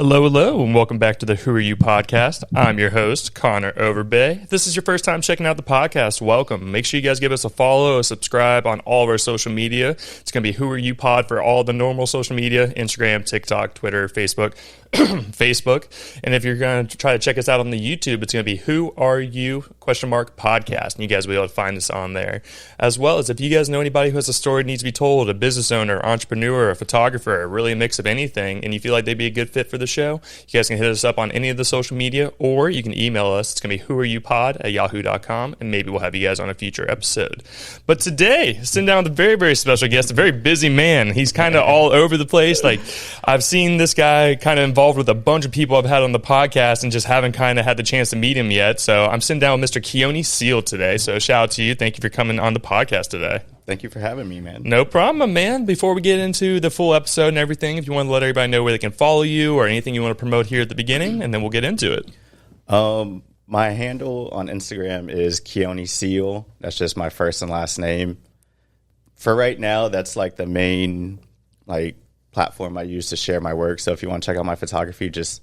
Hello, hello, and welcome back to the Who Are You podcast. I'm your host, Connor Overbay. If this is your first time checking out the podcast, welcome. Make sure you guys give us a follow, a subscribe on all of our social media. It's going to be Who Are You Pod for all the normal social media, Instagram, TikTok, Twitter, Facebook, And if you're going to try to check us out on the YouTube, it's going to be Who Are You podcast. And you guys will be able to find us on there. As well as if you guys know anybody who has a story that needs to be told, a business owner, entrepreneur, a photographer, really a mix of anything, and you feel like they'd be a good fit for the show, you guys can hit us up on any of the social media, or you can email us. It's going to be whoareyoupod@yahoo.com, and maybe we'll have you guys on a future episode. But today, sitting down with a very, very special guest, a very busy man. He's kind of all over the place. Like, I've seen this guy kind of involved with a bunch of people I've had on the podcast and just haven't kind of had the chance to meet him yet. So I'm sitting down with Mr. Keoni Seal today. So shout out to you. Thank you for coming on the podcast today. Thank you for having me, man. No problem, man. Before we get into the full episode and everything, if you want to let everybody know where they can follow you or anything you want to promote here at the beginning, and then we'll get into it. My handle on Instagram is Keoni Seal. That's just my first and last name. For right now, that's like the main platform I use to share my work. So if you want to check out my photography, just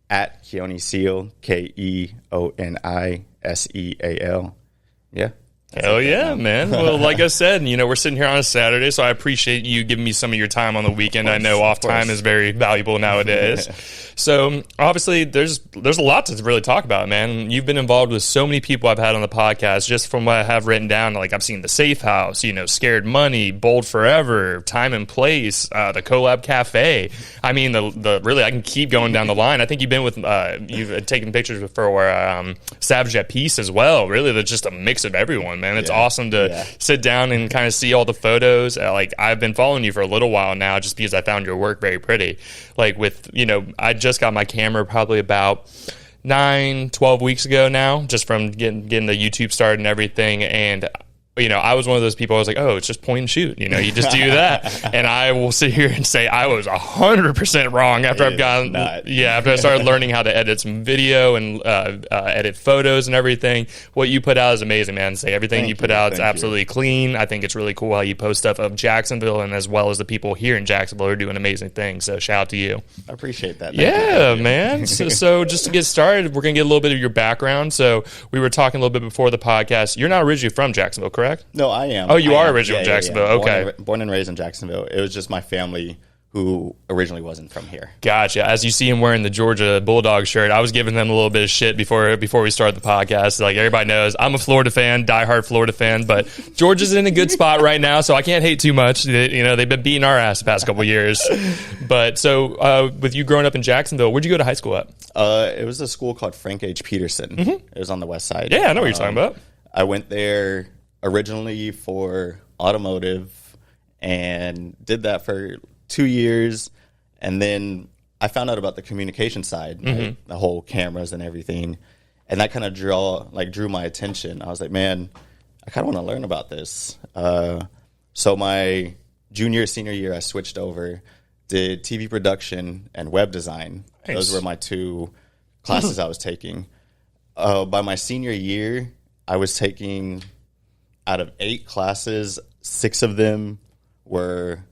at Keoni Seal, KeoniSeal. Yeah. Hell yeah, man. Well, like I said, we're sitting here on a Saturday, so I appreciate you giving me some of your time on the weekend. I know off time is very valuable nowadays. So obviously there's a lot to really talk about, man. You've been involved with so many people I've had on the podcast. Just from what I have written down, like I've seen the Safe House, Scared Money, Bold Forever, Time and Place, the Collab Cafe. I mean, the really, I can keep going down the line. I think you've been with you've taken pictures for Savage at Peace as well. Really, there's just a mix of everyone, man. It's awesome to sit down and kind of see all the photos. I've been following you for a little while now, just because I found your work very pretty. I just got my camera probably about 9-12 weeks ago now, just from getting the YouTube started and everything. And I was one of those people. I was like, oh, it's just point and shoot. You just do that. And I will sit here and say I was 100% wrong after after I started learning how to edit some video and edit photos and everything. What you put out is amazing, man. Everything you put out is absolutely clean. I think it's really cool how you post stuff of Jacksonville, and as well as the people here in Jacksonville are doing amazing things. So shout out to you. I appreciate that. Yeah, man. So just to get started, we're going to get a little bit of your background. So we were talking a little bit before the podcast. You're not originally from Jacksonville, correct? No, I am. Oh, you are originally from Jacksonville. Yeah. Okay. Born and raised in Jacksonville. It was just my family who originally wasn't from here. Gotcha. As you see him wearing the Georgia Bulldog shirt, I was giving them a little bit of shit before we started the podcast. Like, everybody knows, I'm a Florida fan, diehard Florida fan, but Georgia's in a good spot right now, so I can't hate too much. They've been beating our ass the past couple of years. But so with you growing up in Jacksonville, where'd you go to high school at? It was a school called Frank H. Peterson. Mm-hmm. It was on the west side. Yeah, I know what you're talking about. I went there originally for automotive and did that for 2 years, and then I found out about the communication side, the whole cameras and everything, and that kind of drew my attention. I was like, man, I kind of want to learn about this. So my senior year, I switched over, did TV production and web design. Nice. Those were my two classes I was taking. By my senior year, I was taking, out of 8 classes, 6 of them were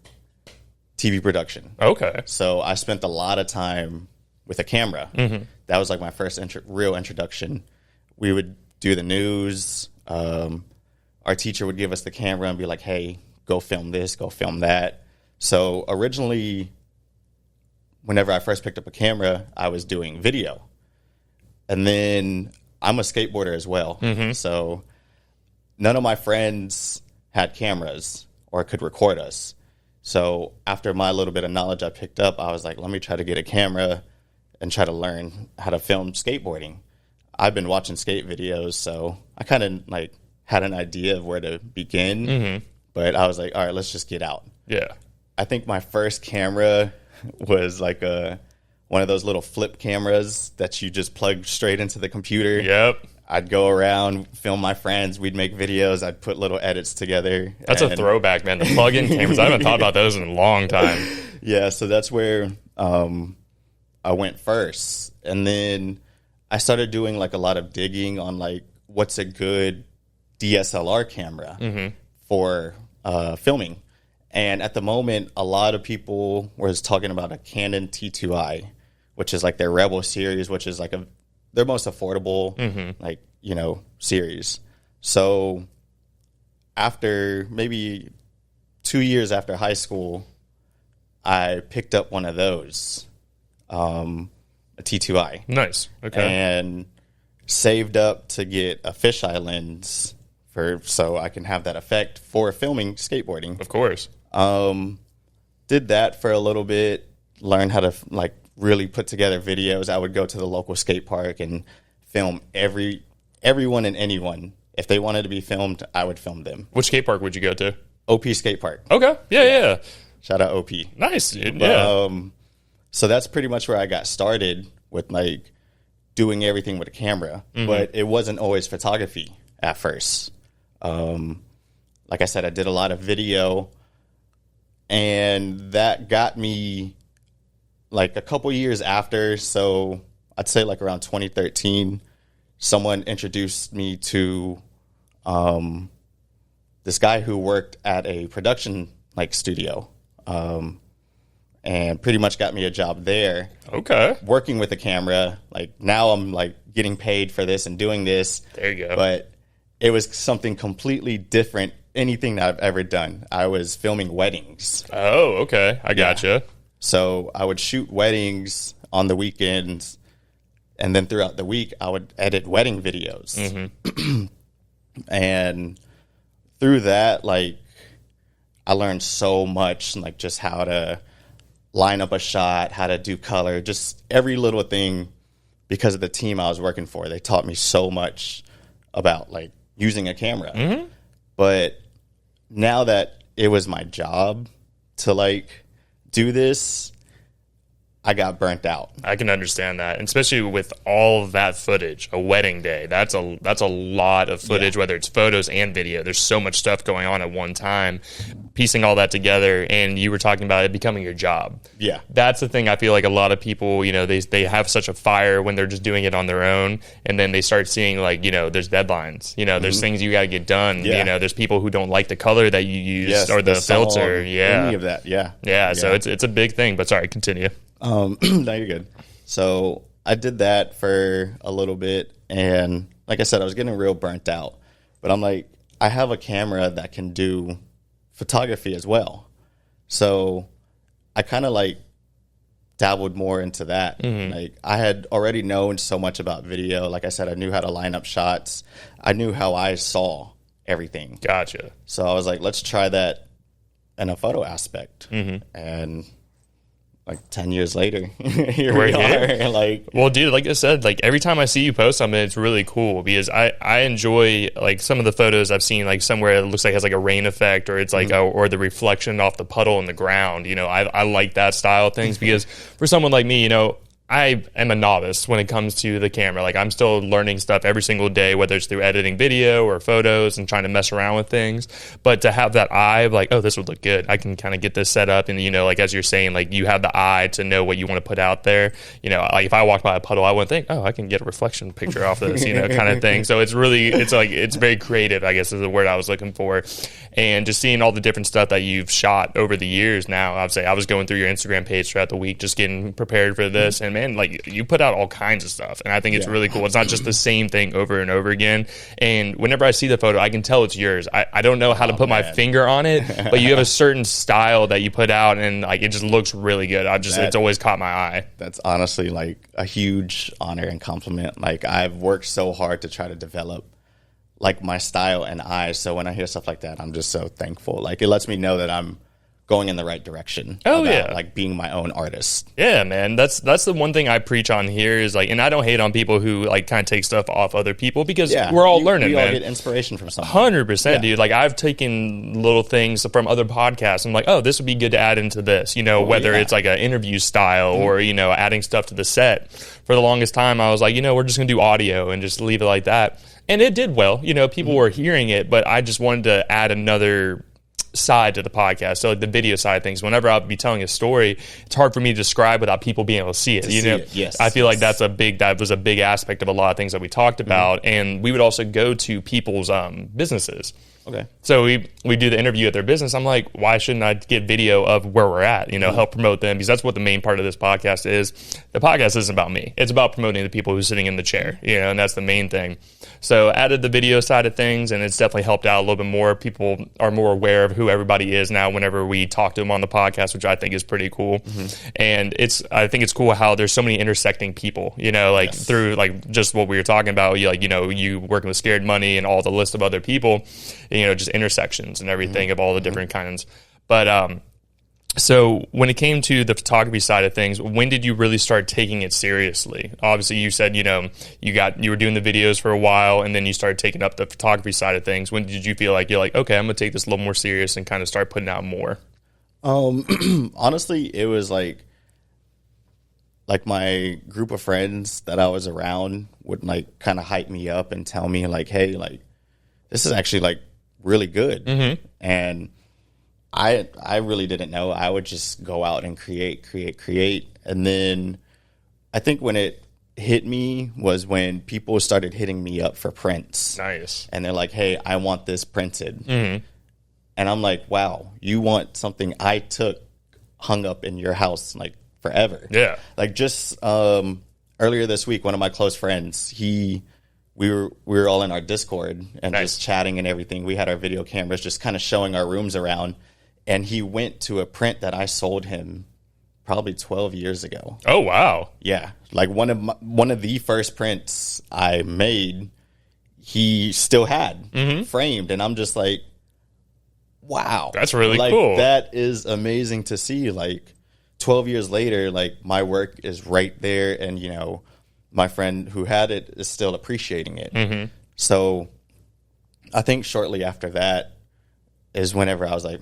TV production. Okay. So I spent a lot of time with a camera. Mm-hmm. That was like my first real introduction. We would do the news. Our teacher would give us the camera and be like, hey, go film this, go film that. So originally, whenever I first picked up a camera, I was doing video. And then I'm a skateboarder as well. Mm-hmm. So none of my friends had cameras or could record us. So after my little bit of knowledge I picked up, I was like, let me try to get a camera and try to learn how to film skateboarding. I've been watching skate videos, so I kind of had an idea of where to begin. Mm-hmm. But I was like, all right, let's just get out. Yeah. I think my first camera was one of those little flip cameras that you just plug straight into the computer. Yep. I'd go around, film my friends. We'd make videos. I'd put little edits together. That's a throwback, man. The plug-in cameras. I haven't thought about those in a long time. Yeah, so that's where I went first. And then I started doing a lot of digging on what's a good DSLR camera for filming. And at the moment, a lot of people was talking about a Canon T2i, which is like their Rebel series, which is like their most affordable, like, you know, series. So after maybe 2 years after high school, I picked up one of those, a T2i. Nice. Okay. And saved up to get a fisheye lens so I can have that effect for filming skateboarding. Of course. Did that for a little bit, learned how to like really put together videos. I would go to the local skate park and film everyone and anyone. If they wanted to be filmed, I would film them. Which skate park would you go to? OP Skate Park. Okay. Yeah. Shout out OP. Nice, dude. Yeah. So that's pretty much where I got started with like doing everything with a camera. But it wasn't always photography at first. Like I said, I did a lot of video, and that got me like a couple years after. So I'd say like around 2013, someone introduced me to this guy who worked at a production like studio, and pretty much got me a job there. Okay. Working with the camera. Like now I'm like getting paid for this and doing this. There you go. But it was something completely different, anything that I've ever done. I was filming weddings. Oh, okay. I gotcha. So I would shoot weddings on the weekends, and then throughout the week, I would edit wedding videos. And through that, like, I learned so much, like just how to line up a shot, how to do color, just every little thing because of the team I was working for. They taught me so much about, like, using a camera. But now that it was my job to, like, do this, I got burnt out. I can understand that, and especially with all of that footage, a wedding day. That's a lot of footage, whether it's photos and video. There's so much stuff going on at one time. Piecing all that together, and you were talking about it becoming your job. Yeah. That's the thing I feel like a lot of people, you know, they have such a fire when they're just doing it on their own, and then they start seeing, like, you know, there's deadlines. You know, there's things you got to get done. You know, there's people who don't like the color that you use or the filter. Any of that. Yeah. So it's a big thing, but sorry, continue. No, you're good. So I did that for a little bit, and like I said, I was getting real burnt out. But I'm like, I have a camera that can do photography as well. So I kind of like dabbled more into that. Like I had already known so much about video. Like I said, I knew how to line up shots. I knew how I saw everything. Gotcha. So I was like, let's try that in a photo aspect. And like 10 years later, here we are. Like, well, dude, like I said, like every time I see you post something, it's really cool because I enjoy like some of the photos I've seen, like somewhere it looks like it has like a rain effect, or it's like or the reflection off the puddle in the ground. You know, I like that style of things because for someone like me, you know, I am a novice when it comes to the camera. Like I'm still learning stuff every single day, whether it's through editing video or photos and trying to mess around with things. But to have that eye of like, oh, this would look good. I can kind of get this set up. And, you know, like as you're saying, like you have the eye to know what you want to put out there. You know, like if I walked by a puddle, I wouldn't think, oh, I can get a reflection picture off this, you know, kind of thing. So it's really, it's very creative, I guess is the word I was looking for. And just seeing all the different stuff that you've shot over the years now, I would say I was going through your Instagram page throughout the week, just getting prepared for this. And man, like you put out all kinds of stuff, and I think it's really cool. It's not just the same thing over and over again. And whenever I see the photo, I can tell it's yours. I don't know how to put my finger on it, but you have a certain style that you put out, and like it just looks really good. It's always caught my eye. That's honestly like a huge honor and compliment. Like I've worked so hard to try to develop like my style and eye. So when I hear stuff like that, I'm just so thankful. Like it lets me know that I'm going in the right direction. Like being my own artist. Yeah, man. That's the one thing I preach on here is like, and I don't hate on people who like kind of take stuff off other people because we're all learning, we man. all get inspiration from something. 100%, dude. Like I've taken little things from other podcasts. I'm like, oh, this would be good to add into this, you know, whether it's like an interview style or, you know, adding stuff to the set. For the longest time, I was like, you know, we're just going to do audio and just leave it like that. And it did well. You know, people were hearing it, but I just wanted to add another side to the podcast. So like the video side of things, whenever I'll be telling a story, it's hard for me to describe without people being able to see it. Yes. I feel like that was a big aspect of a lot of things that we talked about. And we would also go to people's businesses. Okay. So we do the interview at their business. I'm like, why shouldn't I get video of where we're at? Help promote them, because that's what the main part of this podcast is. The podcast isn't about me. It's about promoting the people who's sitting in the chair, and that's the main thing. So added the video side of things, and it's definitely helped out a little bit more. People are more aware of who everybody is now whenever we talk to them on the podcast, which I think is pretty cool. And I think it's cool how there's so many intersecting people, through like just what we were talking about, you working with Scared Money and all the list of other people, just intersections and everything of all the different kinds. But so when it came to the photography side of things, when did you really start taking it seriously? Obviously, you said, you were doing the videos for a while, and then you started taking up the photography side of things. When did you feel like you're like, okay, I'm going to take this a little more serious and kind of start putting out more? Honestly, it was like my group of friends that I was around would like kind of hype me up and tell me like, hey, like this is actually like really good. And I really didn't know. I would just go out and create. And then I think when it hit me was when people started hitting me up for prints. Nice. And they're like, hey, I want this printed. And I'm like, wow, you want something I took hung up in your house like forever. Yeah. Like just earlier this week, one of my close friends, we were all in our Discord and just chatting and everything. We had our video cameras just kind of showing our rooms around. And he went to a print that I sold him probably 12 years ago. Oh, wow. Yeah. Like one of the first prints I made, he still had framed. And I'm just like, wow. That's really cool. That is amazing to see. Like 12 years later, like my work is right there. And, my friend who had it is still appreciating it. So I think shortly after that is whenever I was like,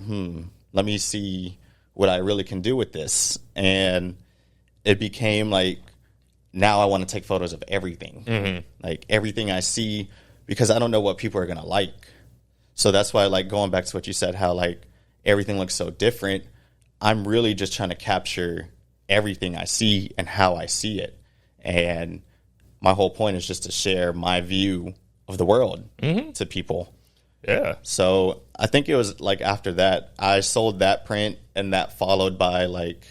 let me see what I really can do with this. And it became like, now I want to take photos of everything. Like everything I see, because I don't know what people are going to like. So that's why, like, going back to what you said, how like everything looks so different. I'm really just trying to capture everything I see and how I see it. And my whole point is just to share my view of the world to people. Yeah. So I think it was like after that, I sold that print, and that followed by like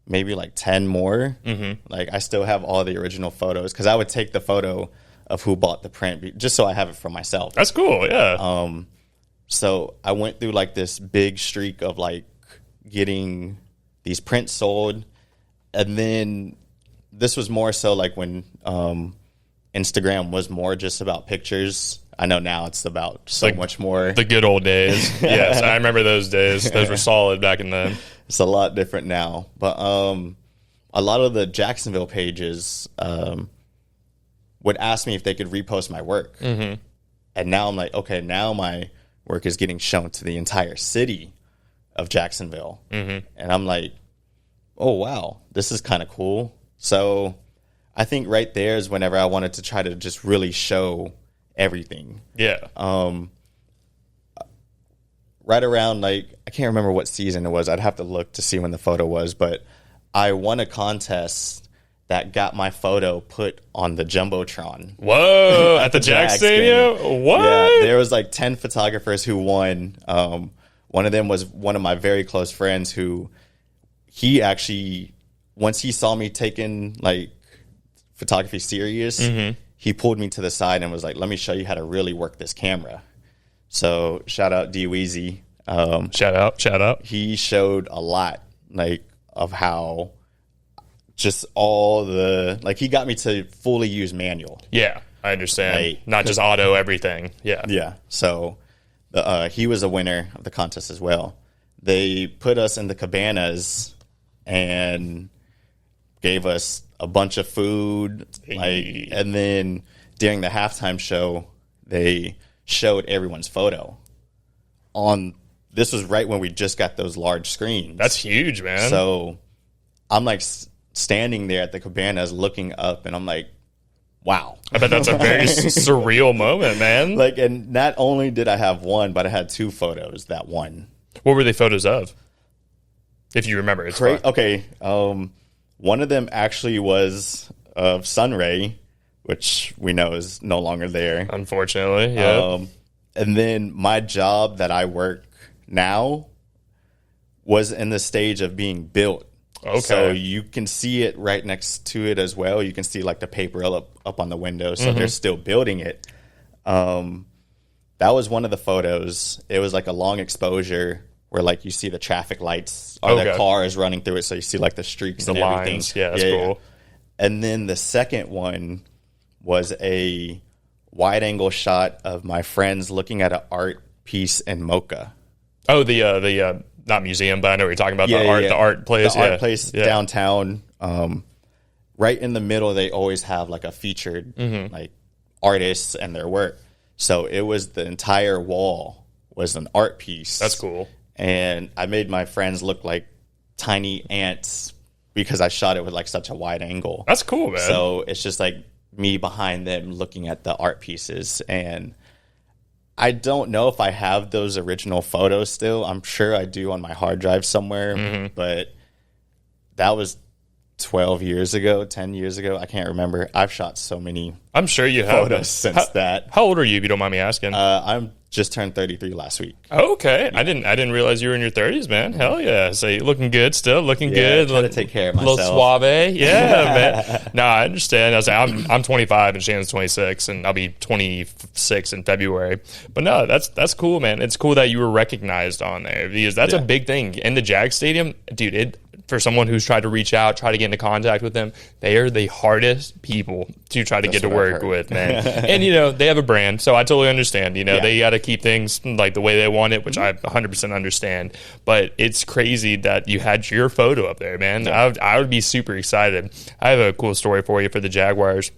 maybe like 10 more. Like I still have all the original photos because I would take the photo of who bought the print just so I have it for myself. That's cool. Yeah. So I went through like this big streak of like getting these prints sold. And then this was more so like when Instagram was more just about pictures. I know now it's about so like much more. The good old days. Yes, I remember those days. Those were solid back in then. It's a lot different now. But a lot of the Jacksonville pages would ask me if they could repost my work. And now I'm like, okay, now my work is getting shown to the entire city of Jacksonville. And I'm like, oh, wow, this is kind of cool. So I think right there is whenever I wanted to try to just really show everything. Yeah. Right around, like, I can't remember what season it was. I'd have to look to see when the photo was. But I won a contest that got my photo put on the Jumbotron. Whoa, at the Jack Stadium? What? Yeah, there was like 10 photographers who won. One of them was one of my very close friends who he actually, once he saw me taking like photography serious, he pulled me to the side and was like, let me show you how to really work this camera. So shout out D-Weezy. Shout out. He showed a lot like of how just all the, like he got me to fully use manual. Yeah, I understand. Not just auto everything. Yeah. Yeah. So he was a winner of the contest as well. They put us in the cabanas and gave us a bunch of food. Like, and then during the halftime show, they showed everyone's photo on. This was right when we just got those large screens. That's huge, man. So I'm like standing there at the cabanas looking up, and I'm like, wow. I bet that's a very surreal moment, man. Like, and not only did I have one, but I had 2 photos that won. What were they photos of? If you remember, it's fine. Okay. One of them actually was of Sunray, which we know is no longer there. Unfortunately, yeah. And then my job that I work now was in the stage of being built. Okay. So you can see it right next to it as well. You can see like the paper up on the window. So they're still building it. That was one of the photos. It was like a long exposure where like you see the traffic lights or the car is running through it. So you see like the streaks and everything. Lines. Yeah, that's cool. And then the second one was a wide angle shot of my friends looking at an art piece in Mocha. Oh, the not museum, but I know what you're talking about. The art place. The art place downtown. Right in the middle, they always have like a featured like artists and their work. So it was the entire wall was an art piece. That's cool. And I made my friends look like tiny ants because I shot it with like such a wide angle. That's cool, man. So it's just like me behind them looking at the art pieces. And I don't know if I have those original photos still. I'm sure I do on my hard drive somewhere, but that was 12 years ago, 10 years ago. I can't remember. I've shot so many I'm sure you have photos since that. How old are you, if you don't mind me asking? I'm just turned 33 last week. Okay. Yeah. I didn't realize you were in your 30s, man. Hell yeah. So you're looking good still, looking good. Trying to take care of myself. Little suave. Yeah, man. No, I understand. I'm 25 and Shannon's 26 and I'll be 26 in February. But no, that's cool, man. It's cool that you were recognized on there because that's a big thing. In the Jag Stadium, dude, for someone who's tried to reach out, try to get into contact with them, they are the hardest people to try to get to work with, man. And, they have a brand, so I totally understand. They got to keep things like the way they want it, which I 100% understand. But it's crazy that you had your photo up there, man. Yeah. I would be super excited. I have a cool story for you for the Jaguars.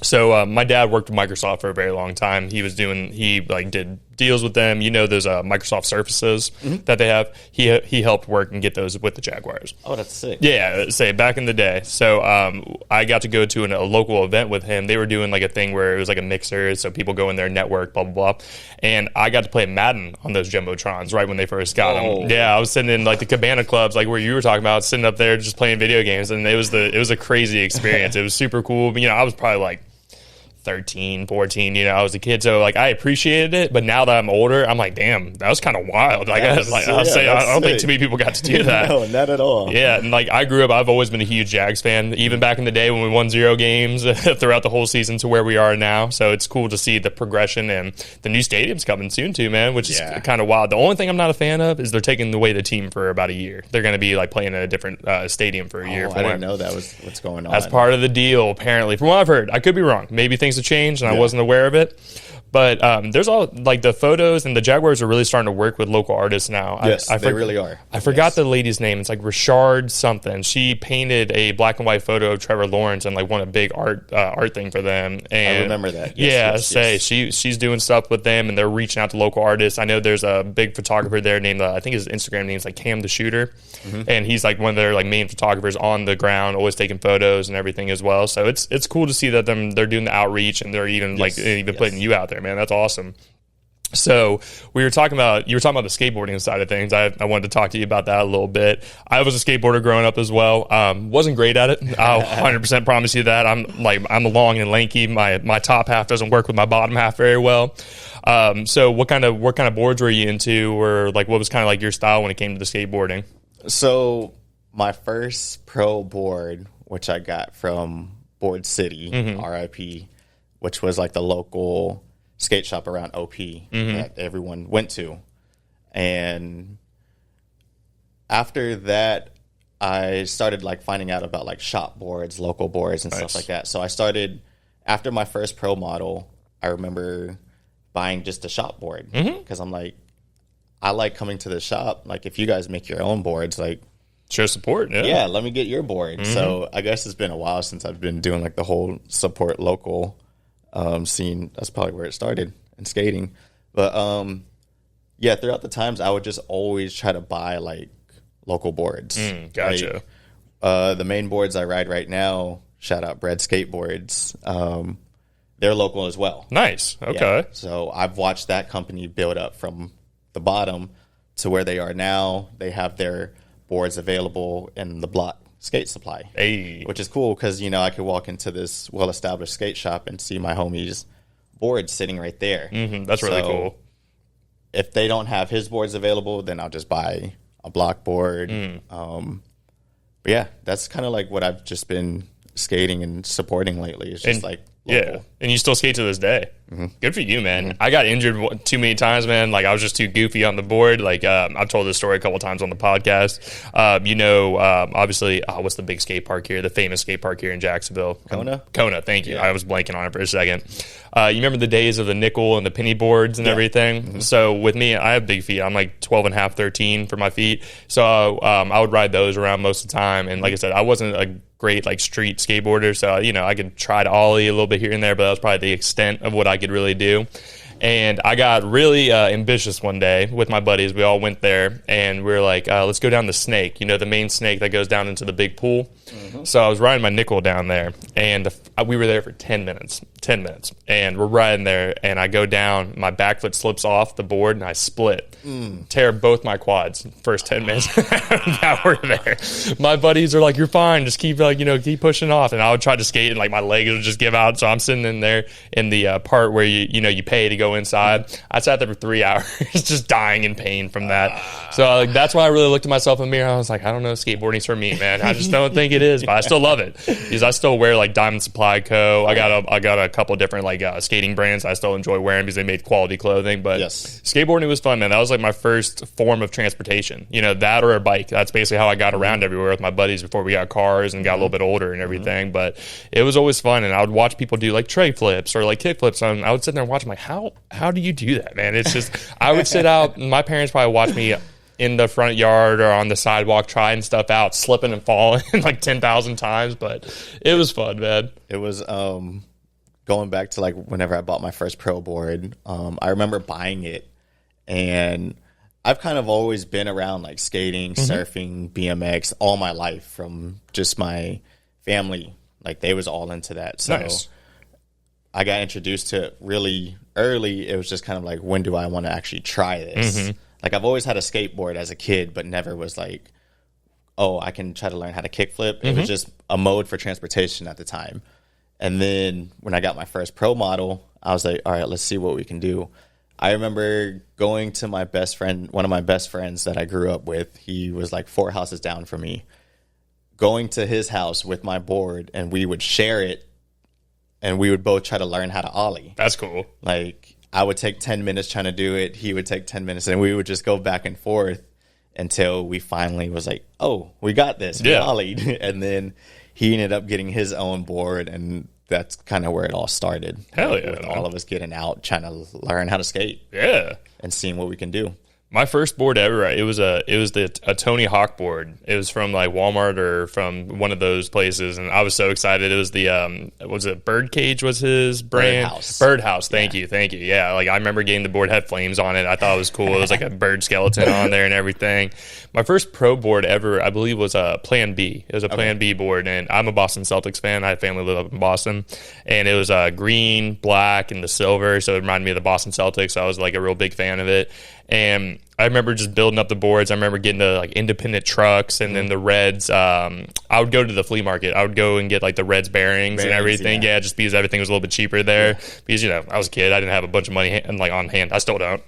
So my dad worked with Microsoft for a very long time. He did deals with them. Those Microsoft Surfaces that they have. He helped work and get those with the Jaguars. Oh, that's sick. Yeah, say back in the day. So I got to go to a local event with him. They were doing like a thing where it was like a mixer, so people go in their network, blah blah blah. And I got to play Madden on those jumbotrons right when they first got them. Yeah, I was sitting in like the Cabana clubs, like where you were talking about, sitting up there just playing video games, and it was a crazy experience. It was super cool. I was probably like 13, 14, I was a kid, so like I appreciated it, but now that I'm older, I'm like, damn, that was kind of wild. Like, I don't think too many people got to do that. No, not at all. Yeah, and like I grew up, I've always been a huge Jags fan, even back in the day when we won 0 games throughout the whole season to where we are now. So it's cool to see the progression, and the new stadium's coming soon too, man, which is kind of wild. The only thing I'm not a fan of is they're taking away the team for about a year. They're going to be like playing at a different stadium for a year. I didn't know that was what's going on. That's part of the deal, apparently, from what I've heard. I could be wrong. Maybe things have changed, and I wasn't aware of it. But there's all like the photos, and the Jaguars are really starting to work with local artists now. Yes, they really are. I forgot the lady's name. It's like Richard something. She painted a black and white photo of Trevor Lawrence and like won a big art thing for them. And I remember that. She's doing stuff with them, and they're reaching out to local artists. I know there's a big photographer there named I think his Instagram name is like Cam the Shooter, and he's like one of their like main photographers on the ground, always taking photos and everything as well. So it's cool to see that they're doing the outreach, and they're even putting you out there, man. That's awesome. So you were talking about the skateboarding side of things. I wanted to talk to you about that a little bit. I was a skateboarder growing up as well. Wasn't great at it. I'll 100% promise you that. I'm long and lanky. My top half doesn't work with my bottom half very well. So what kind of boards were you into, or like what was kind of like your style when it came to the skateboarding? So my first pro board, which I got from Board City, RIP, which was like the local skate shop around OP that everyone went to. And after that, I started like finding out about like shop boards, local boards, and stuff like that. So I started, after my first pro model, I remember buying just a shop board because I'm like, I like coming to the shop. Like, if you guys make your own boards, like, show support. Yeah, let me get your board. So I guess it's been a while since I've been doing like the whole support local scene. That's probably where it started in skating. But throughout the times, I would just always try to buy like local boards. Gotcha. Like, the main boards I ride right now, shout out Bread Skateboards. They're local as well. Nice. Okay. Yeah. So I've watched that company build up from the bottom to where they are now. They have their boards available in the block skate supply, which is cool because, you know, I could walk into this well-established skate shop and see my homie's board sitting right there. That's really cool. If they don't have his boards available, then I'll just buy a block board. But yeah, that's kind of like what I've just been skating and supporting lately. It's just like local. Yeah, and you still skate to this day. Good for you, man. I got injured too many times, man. Like, I was just too goofy on the board. Like, I've told this story a couple times on the podcast. Obviously, what's the big skate park here? The famous skate park here in Jacksonville. Kona, thank you. Yeah. I was blanking on it for a second. You remember the days of the nickel and the penny boards and everything? So with me, I have big feet. I'm like 12 and a half, 13 for my feet. So I would ride those around most of the time. And like I said, I wasn't a great like street skateboarder, so you know I could try to ollie a little bit here and there, but that was probably the extent of what I could really do. And I got really ambitious one day with my buddies. We all went there and we were like, let's go down the snake, you know, the main snake that goes down into the big pool. So I was riding my nickel down there, and we were there for 10 minutes, and we're riding there, and I go down, my back foot slips off the board, and I split, tear both my quads first 10 minutes that were there. My buddies are like, you're fine, just keep keep pushing off, and I would try to skate, and like my legs would just give out, so I'm sitting in there in the part where you pay to go inside. I sat there for 3 hours just dying in pain from that. So that's why I really looked at myself in the mirror. I was like, I don't know, skateboarding's for me, man. I just don't think it is, but I still love it because I still wear like Diamond Supply Co. I got a couple different like skating brands I still enjoy wearing because they made quality clothing. But skateboarding was fun, man. That was like my first form of transportation. You know, that or a bike. That's basically how I got around everywhere with my buddies before we got cars and got a little bit older and everything. But it was always fun, and I would watch people do like tray flips or like kick flips. And I would sit there and watch. I'm like, how do you do that, man? It's just I would sit out. My parents probably watched me in the front yard or on the sidewalk trying stuff out, slipping and falling like 10,000 times, but it was fun, man. It was going back to like whenever I bought my first pro board. I remember buying it, and I've kind of always been around like skating, surfing, BMX all my life from just my family. Like they was all into that. So nice. I got introduced to it really early. It was just kind of like, when do I want to actually try this? Like I've always had a skateboard as a kid, but never was like, oh, I can try to learn how to kickflip. It was just a mode for transportation at the time. And then when I got my first pro model, I was like, all right, let's see what we can do. I remember going to my best friend, one of my best friends that I grew up with. He was like 4 houses down from me. Going to his house with my board, and we would share it, and we would both try to learn how to ollie. That's cool. Like I would take 10 minutes trying to do it. He would take 10 minutes, and we would just go back and forth until we finally was like, oh, we got this. We ollied. And then he ended up getting his own board, and that's kind of where it all started. Hell yeah. With all of us getting out, trying to learn how to skate. Yeah. And seeing what we can do. My first board ever, it was a Tony Hawk board. It was from like Walmart or from one of those places, and I was so excited. It was the was it Birdcage was his brand? Birdhouse. Thank you. Yeah, like I remember getting the board, had flames on it. I thought it was cool. It was like a bird skeleton on there and everything. My first pro board ever, I believe, was a Plan B. It was a Plan B board, and I'm a Boston Celtics fan. I have family live up in Boston, and it was green, black, and the silver, so it reminded me of the Boston Celtics. So I was like a real big fan of it. And I remember just building up the boards. I remember getting the like independent trucks, and then the Reds. I would go to the flea market. I would go and get like the Reds bearings and everything. Yeah, just because everything was a little bit cheaper there. Because I was a kid, I didn't have a bunch of money on hand. I still don't.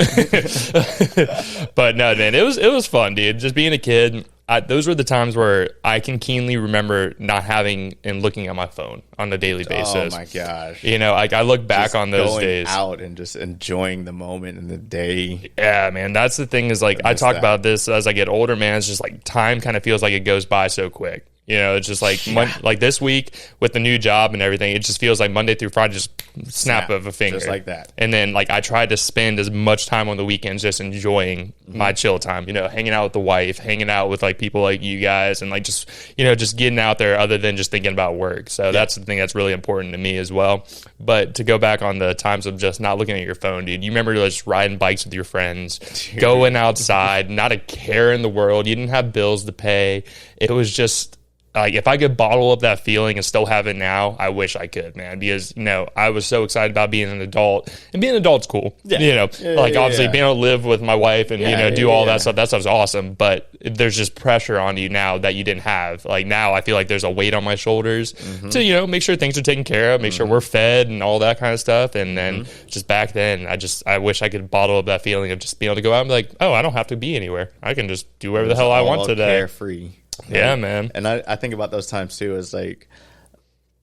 But no, man, it was fun, dude. Just being a kid. Those were the times where I can keenly remember not having and looking at my phone on a daily basis. Oh my gosh! I look back just on those going days, out and just enjoying the moment and the day. Yeah, man, that's the thing. Is like I talk about this as I get older, man. It's just like time kind of feels like it goes by so quick. It's just like like this week with the new job and everything, it just feels like Monday through Friday, just snap of a finger. Just like that. And then like I tried to spend as much time on the weekends just enjoying my chill time, hanging out with the wife, hanging out with like people like you guys, and like just, just getting out there other than just thinking about work. So that's the thing that's really important to me as well. But to go back on the times of just not looking at your phone, dude, you remember just riding bikes with your friends, going outside, not a care in the world. You didn't have bills to pay. It was just like if I could bottle up that feeling and still have it now, I wish I could, man, because I was so excited about being an adult, and being an adult's cool. Obviously being able to live with my wife and do all that stuff. That stuff's awesome, but there's just pressure on you now that you didn't have. Like now, I feel like there's a weight on my shoulders to make sure things are taken care of, make sure we're fed and all that kind of stuff. And then just back then, I wish I could bottle up that feeling of just being able to go out and be like, oh, I don't have to be anywhere. I can just do whatever the hell I want today. Carefree. Yeah, man. And I think about those times too, is like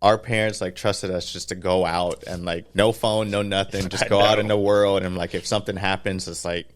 our parents like trusted us just to go out and like no phone, no nothing, just go out in the world. And like if something happens, it's like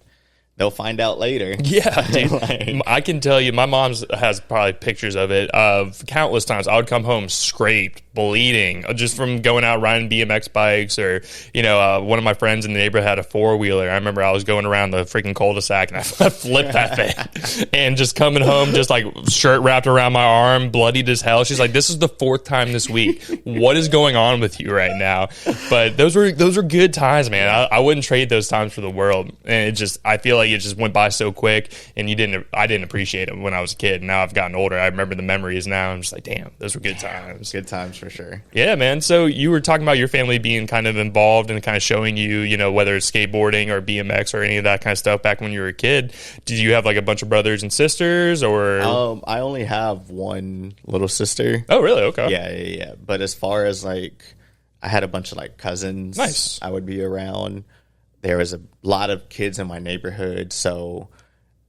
they'll find out later. Yeah, dude. I can tell you, my mom has probably pictures of it, of countless times I would come home scraped, bleeding, just from going out riding BMX bikes, or, one of my friends in the neighborhood had a four-wheeler. I remember I was going around the freaking cul-de-sac, and I flipped that thing. And just coming home, just like shirt wrapped around my arm, bloodied as hell. She's like, this is the 4th time this week. What is going on with you right now? But those were good times, man. I wouldn't trade those times for the world. And I feel like it just went by so quick, and I didn't appreciate it when I was a kid. Now I've gotten older, I remember the memories now. I'm just like, damn, those were good times. Good times for sure. Yeah, man. So you were talking about your family being kind of involved and kind of showing you, whether it's skateboarding or BMX or any of that kind of stuff back when you were a kid. Did you have like a bunch of brothers and sisters, or? I only have one little sister. Oh, really? Okay. Yeah. But as far as like, I had a bunch of like cousins. Nice. I would be around. There was a lot of kids in my neighborhood, so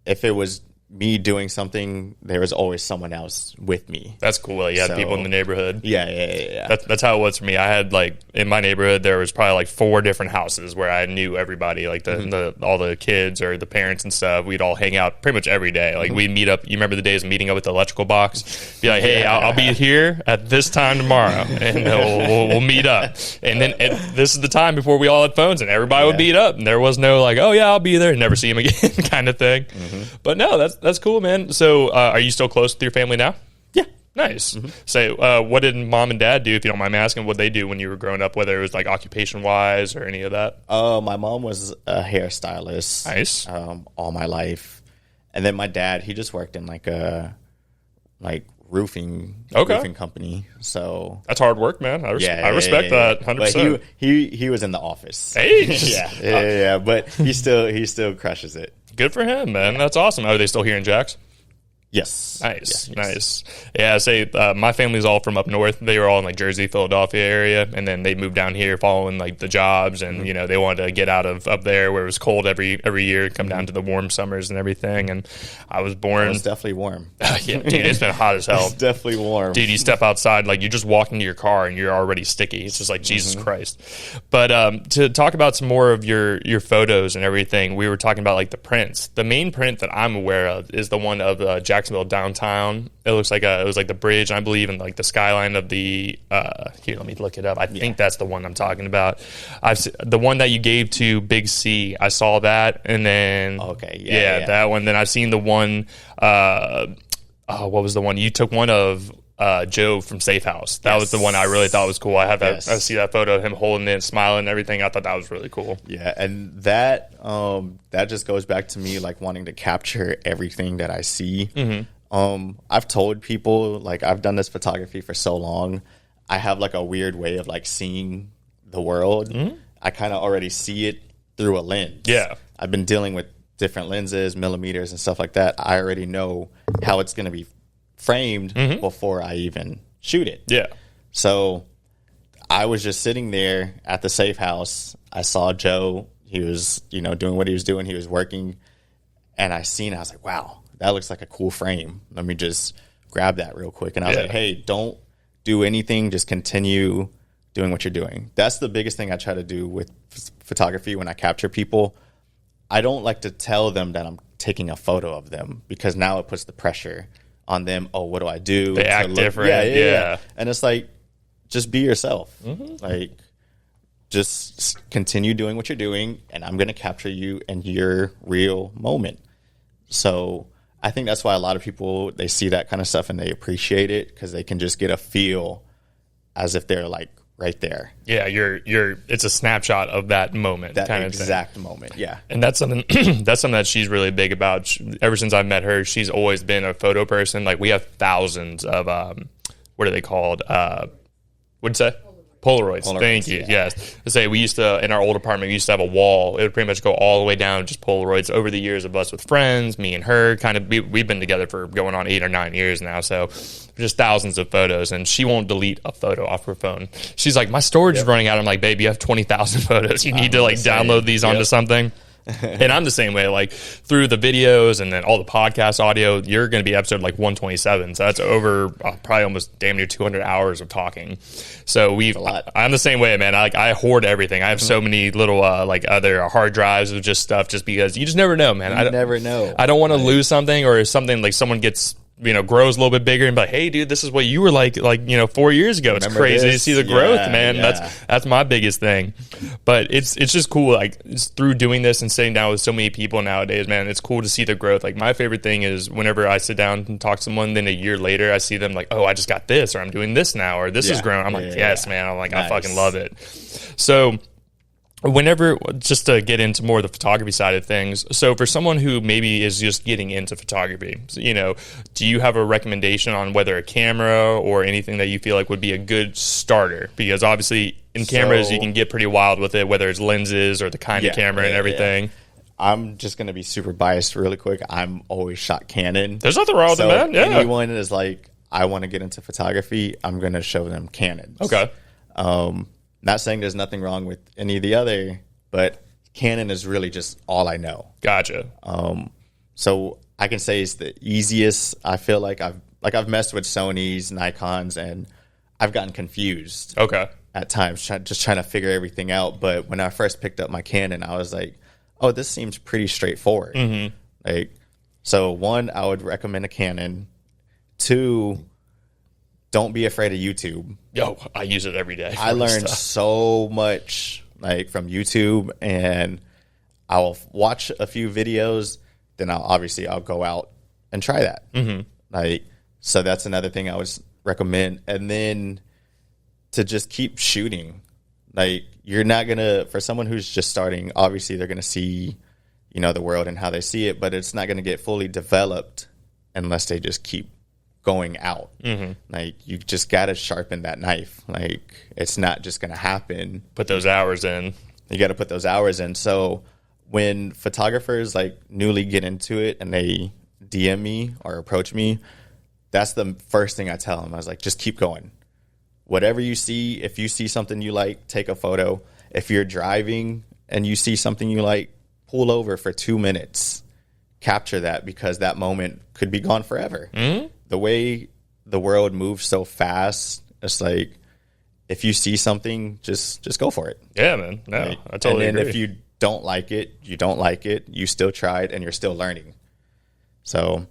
if it was me doing something, there was always someone else with me. That's cool. You had people in the neighborhood. Yeah. That's how it was for me. I had like in my neighborhood, there was probably like 4 different houses where I knew everybody, like all the kids or the parents and stuff. We'd all hang out pretty much every day. Like we'd meet up. You remember the days of meeting up at the electrical box? Be like, hey, I'll be here at this time tomorrow, and we'll meet up. And then this is the time before we all had phones, and everybody would meet up, and there was no like, oh yeah, I'll be there and never see him again kind of thing. But no, that's cool, man. So are you still close with your family now? Yeah. Nice. So what did mom and dad do, if you don't mind me asking, what they do when you were growing up, whether it was like occupation wise or any of that? My mom was a hairstylist. Nice. All my life. And then my dad, he just worked in like a roofing company. So that's hard work, man. I respect that 100%. But he was in the office. Hey. yeah. But he still crushes it. Good for him, man. That's awesome. Are they still here in Jax? Yes. Nice. Yeah, my family's all from up north. They were all in like Jersey, Philadelphia area, and then they moved down here following like the jobs, and they wanted to get out of up there where it was cold every year, come down to the warm summers and everything. And I was born. It's definitely warm. Yeah, dude, it's been hot as hell. It's definitely warm, dude. You step outside, like you just walk into your car and you're already sticky. It's just like Jesus Christ. But to talk about some more of your photos and everything, we were talking about like the prints. The main print that I'm aware of is the one of Jacksonville downtown. It looks like it was like the bridge, I believe, and like the skyline of the here, let me look it up. I think that's the one I'm talking about. The one that you gave to Big C, I saw that, and then that one. Then I've seen the one what was the one you took, one of Joe from Safe House. That was the one I really thought was cool. I have that. I see that photo of him holding it, smiling and everything. I thought that was really cool. Yeah, and that just goes back to me like wanting to capture everything that I see. I've told people, like, I've done this photography for so long. I have like a weird way of like seeing the world. I kind of already see it through a lens. Yeah, I've been dealing with different lenses, millimeters, and stuff like that. I already know how it's going to be framed before I even shoot it. Yeah. So I was just sitting there at the Safe House. I saw Joe. He was, doing what he was doing. He was working. And I was like, wow, that looks like a cool frame. Let me just grab that real quick. And I was like, hey, don't do anything. Just continue doing what you're doing. That's the biggest thing I try to do with photography when I capture people. I don't like to tell them that I'm taking a photo of them, because now it puts the pressure on them. Oh, what do I do? They act different. Yeah. And it's like, just be yourself. Like, just continue doing what you're doing, and I'm going to capture you and your real moment. So I think that's why a lot of people, they see that kind of stuff and they appreciate it, because they can just get a feel as if they're like right there. Yeah, it's a snapshot of that moment, That kind of exact thing. moment, yeah. And that's something that she's really big about. Ever since I met her, she's always been a photo person. Like, we have thousands of what are they called? What'd you say? Polaroids. Thank you. Yeah. Yes. To say, we used to, in our old apartment, we used to have a wall. It would pretty much go all the way down, just Polaroids over the years of us with friends, me and her. Kind of, we've been together for going on 8 or 9 years now. So just thousands of photos, and she won't delete a photo off her phone. She's like, my storage is running out. I'm like, babe, you have 20,000 photos. You need to like download these onto something. And I'm the same way, like through the videos and then all the podcast audio, you're going to be episode like 127. So that's over probably almost damn near 200 hours of talking. So I'm the same way, man. I hoard everything. I have so many little like other hard drives of just stuff, just because you just never know, man. You never know. I don't want to lose something, or something like someone gets, grows a little bit bigger and be like, hey, dude, this is what you were like 4 years ago. It's crazy to see the growth, man. Yeah. That's my biggest thing. But it's just cool, like, through doing this and sitting down with so many people nowadays, man, it's cool to see the growth. Like, my favorite thing is whenever I sit down and talk to someone, then a year later I see them like, oh, I just got this, or I'm doing this now, or this is growing. I'm like, yes, man. I'm like, nice. I fucking love it. So whenever, just to get into more of the photography side of things, so for someone who maybe is just getting into photography, do you have a recommendation on whether a camera or anything that you feel like would be a good starter? Because obviously in cameras you can get pretty wild with it, whether it's lenses or the kind of camera and everything. Yeah. I'm just going to be super biased really quick. I'm always shot Canon. There's nothing wrong with it, man. Yeah. Anyone is like, I want to get into photography, I'm going to show them Canons. Okay. Not saying there's nothing wrong with any of the other, but Canon is really just all I know. Gotcha. So I can say it's the easiest. I feel like I've messed with Sonys, Nikons, and I've gotten confused. Okay. At times, just trying to figure everything out. But when I first picked up my Canon, I was like, oh, this seems pretty straightforward. Mm-hmm. Like, so one, I would recommend a Canon. Two, don't be afraid of YouTube. Yo, I use it every day. I learned so much like from YouTube, and I'll watch a few videos, then I'll go out and try that. Mm-hmm. Like, so that's another thing I would recommend. And then to just keep shooting. Like, you're not gonna, for someone who's just starting, obviously they're gonna see, the world and how they see it, but it's not gonna get fully developed unless they just keep going out. Mm-hmm. Like, you just gotta sharpen that knife. Like, it's not just gonna happen. Put those hours in. You gotta put those hours in. So when photographers like newly get into it and they DM me or approach me, that's the first thing I tell them. I was like, just keep going. Whatever you see, if you see something you like, take a photo. If you're driving and you see something you like, pull over for 2 minutes. Capture that, because that moment could be gone forever. Mm-hmm. The way the world moves so fast, it's like, if you see something, just go for it. Yeah, man. No, like, I totally agree. And then if you don't like it, you don't like it. You still tried, and you're still learning. So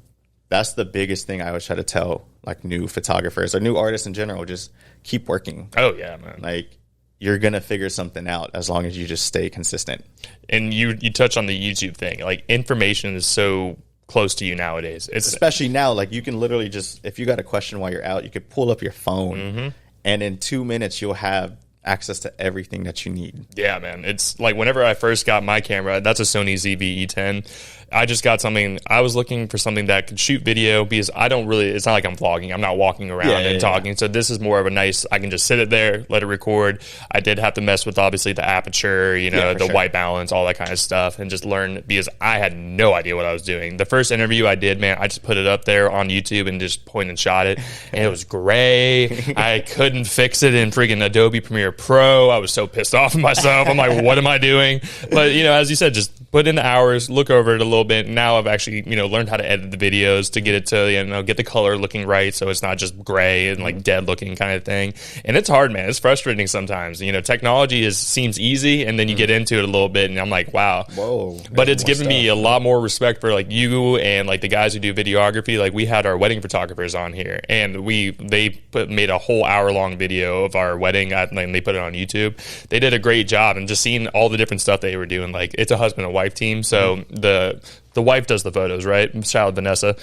that's the biggest thing I always try to tell like new photographers or new artists in general. Just keep working. Oh yeah, man. Like, you're gonna figure something out as long as you just stay consistent. And you touch on the YouTube thing. Like, information is so close to you nowadays. It's especially now, like, you can literally just, if you got a question while you're out, you could pull up your phone, mm-hmm. and in 2 minutes you'll have access to everything that you need. Yeah, man. It's like, whenever I first got my camera, that's a Sony ZV-E10. I just got something. I was looking for something that could shoot video, because I don't really, it's not like I'm vlogging. I'm not walking around and talking. So this is more of a nice, I can just sit it there, let it record. I did have to mess with, obviously, the aperture, the white balance, all that kind of stuff, and just learn, because I had no idea what I was doing. The first interview I did, man, I just put it up there on YouTube and just point and shot it, and it was gray. I couldn't fix it in freaking Adobe Premiere Pro. I was so pissed off at myself. I'm like, what am I doing? But, as you said, just put in the hours, look over it a little bit. Now I've actually, learned how to edit the videos to get it to, get the color looking right, so it's not just gray and like dead looking kind of thing. And it's hard, man. It's frustrating sometimes. Technology seems easy, and then you get into it a little bit, and I'm like, wow. Whoa. But it's given me a lot more respect for like you and like the guys who do videography. Like, we had our wedding photographers on here, and they made a whole hour-long video of our wedding, and they put it on YouTube. They did a great job, and just seeing all the different stuff they were doing. Like, it's a husband and wife team, so the the wife does the photos, right? Shout out Vanessa.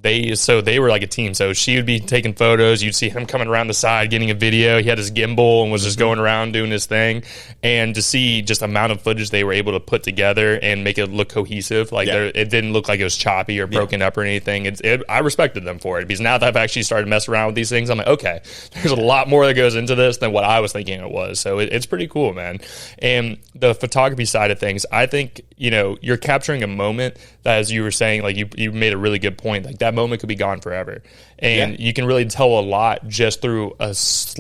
They were like a team. So she would be taking photos. You'd see him coming around the side, getting a video. He had his gimbal and was just going around doing his thing. And to see just the amount of footage they were able to put together and make it look cohesive, like it didn't look like it was choppy or broken up or anything. I respected them for it, because now that I've actually started messing around with these things, I'm like, okay, there's a lot more that goes into this than what I was thinking it was. So it's pretty cool, man. And the photography side of things, I think, you're capturing a moment that, as you were saying, like you made a really good point, like that moment could be gone forever. And you can really tell a lot just through just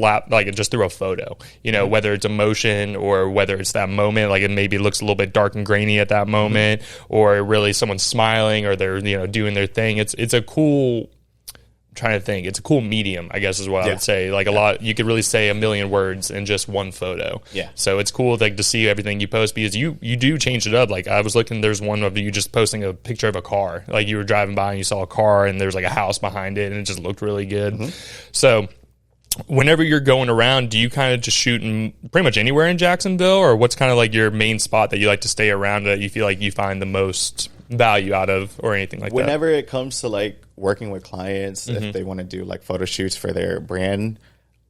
through a photo, whether it's emotion or whether it's that moment, like it maybe looks a little bit dark and grainy at that moment, or really someone's smiling or they're, doing their thing. It's a cool, I'm trying to think, it's a cool medium, I guess is what I would say. Like a lot, you could really say a million words in just one photo. Yeah. So it's cool to see everything you post, because you do change it up. Like I was looking, there's one of you just posting a picture of a car. Like you were driving by and you saw a car and there's like a house behind it and it just looked really good. So whenever you're going around, do you kind of just shoot in pretty much anywhere in Jacksonville, or what's kind of like your main spot that you like to stay around that you feel like you find the most value out of, or anything like Whenever it comes to like working with clients, if they want to do like photo shoots for their brand,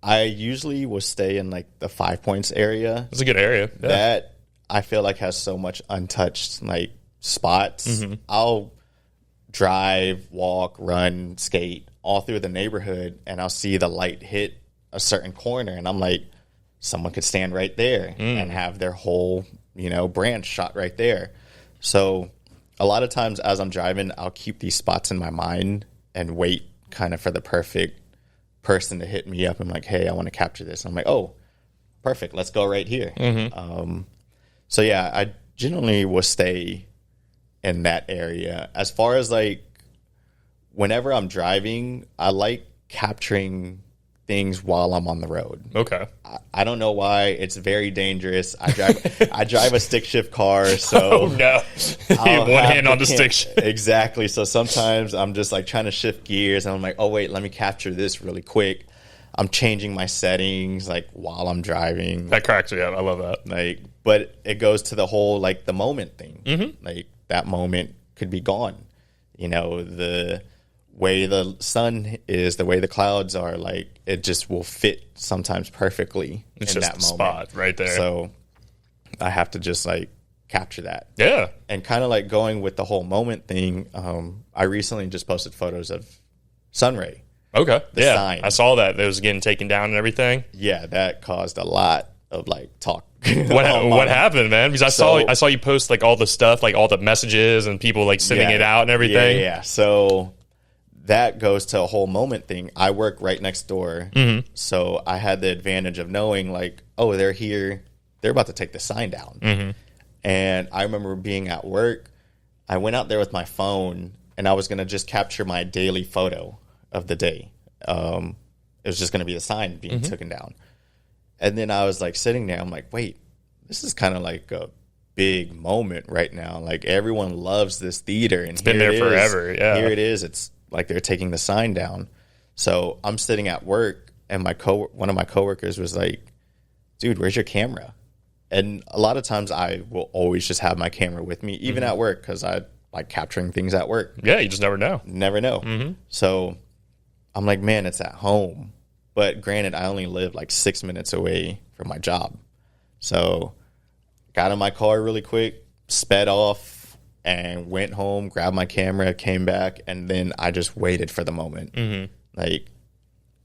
I usually will stay in like the 5 Points area. It's a good area. Yeah. That I feel like has so much untouched like spots. I'll drive, walk, run, skate all through the neighborhood, and I'll see the light hit a certain corner, and I'm like, someone could stand right there and have their whole, brand shot right there. So a lot of times as I'm driving, I'll keep these spots in my mind and wait kind of for the perfect person to hit me up. I'm like, hey, I want to capture this. I'm like, oh, perfect. Let's go right here. So yeah, I generally will stay in that area. As far as like, whenever I'm driving, I like capturing things while I'm on the road. Okay. I don't know why. It's very dangerous. I drive a stick shift car, so oh no, one hand on the stick shift. Exactly. So sometimes I'm just like trying to shift gears, and I'm like, oh wait, let me capture this really quick. I'm changing my settings like while I'm driving. That cracks me up. I love that. Like, but it goes to the whole like the moment thing. Like that moment could be gone. The way the sun is, the way the clouds are, like it just will fit sometimes perfectly it's in just that a moment. Spot right there. So I have to just like capture that. Yeah. And kind of like going with the whole moment thing, I recently just posted photos of Sunray. Okay. The sign. I saw that. It was getting taken down and everything. Yeah, that caused a lot of like talk. What happened, man? Because I saw you post like all the stuff, like all the messages and people like sending it out and everything. Yeah. So that goes to a whole moment thing. I work right next door. So I had the advantage of knowing like, oh, they're here. They're about to take the sign down. And I remember being at work. I went out there with my phone and I was going to just capture my daily photo of the day. It was just going to be the sign being taken down. And then I was like sitting there. I'm like, wait, this is kind of like a big moment right now. Like everyone loves this theater. And it's been there forever. Yeah. Here it is. It's like they're taking the sign down. So I'm sitting at work and one of my coworkers was like, dude, where's your camera? And a lot of times I will always just have my camera with me, even at work, because I like capturing things at work. Yeah, you just never know. Never know. So I'm like, man, it's at home. But granted, I only live like 6 minutes away from my job. So got in my car really quick, sped off, and went home, grabbed my camera, came back, and then I just waited for the moment. Like,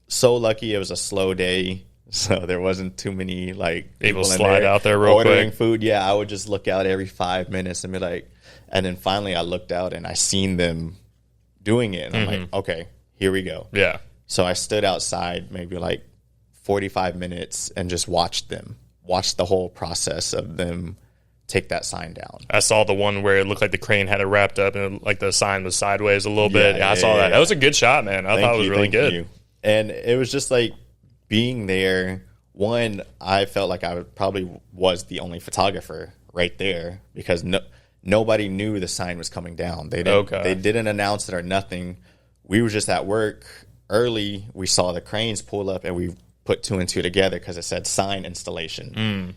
so lucky it was a slow day. So there wasn't too many like people slide out there real ordering quick. Food. Yeah, I would just look out every 5 minutes and be like, and then finally I looked out and I seen them doing it, and I'm like, okay, here we go. Yeah. So I stood outside maybe like 45 minutes and just watched the whole process of them take that sign down. I saw the one where it looked like the crane had it wrapped up and like the sign was sideways a little bit. I saw that. That was a good shot, man. I thought it was really good. And it was just like being there. One, I felt like I probably was the only photographer right there because nobody knew the sign was coming down. They didn't announce it or nothing. We were just at work early. We saw the cranes pull up and we put 2 and 2 together because it said sign installation.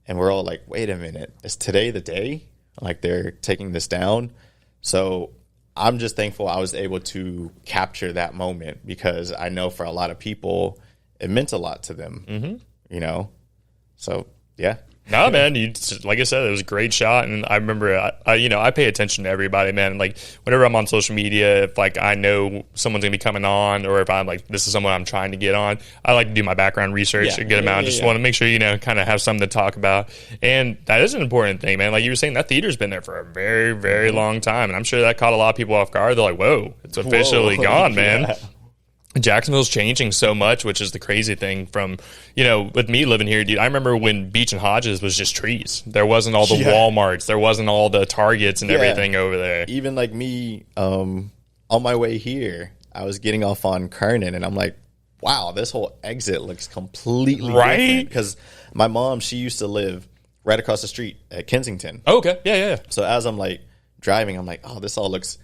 And we're all like, wait a minute, is today the day? like they're taking this down. So I'm just thankful I was able to capture that moment, because I know for a lot of people it meant a lot to them, you know? So, yeah. No, man, like I said, it was a great shot, and I remember, I pay attention to everybody, man. Like, whenever I'm on social media, if like I know someone's gonna be coming on, or if I'm like, this is someone I'm trying to get on, I like to do my background research and get them out. Just want to make sure, kind of have something to talk about, and that is an important thing, man. Like you were saying, that theater's been there for a very, very long time, and I'm sure that caught a lot of people off guard. They're like, "Whoa, it's officially gone, man." Jacksonville's changing so much, which is the crazy thing from, with me living here, dude, I remember when Beach and Hodges was just trees. There wasn't all the Walmarts. There wasn't all the Targets and everything over there. Even like me, on my way here, I was getting off on Kernan, and I'm like, wow, this whole exit looks completely different. Because my mom, she used to live right across the street at Kensington. Oh, okay. Yeah. So as I'm like driving, I'm like, oh, this all looks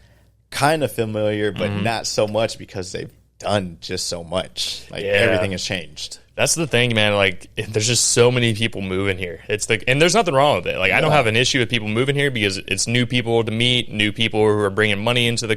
kind of familiar, but not so much, because they've done just so much. Like everything has changed. That's the thing, man. Like, there's just so many people moving here. And there's nothing wrong with it. Like, I don't have an issue with people moving here, because it's new people to meet, new people who are bringing money into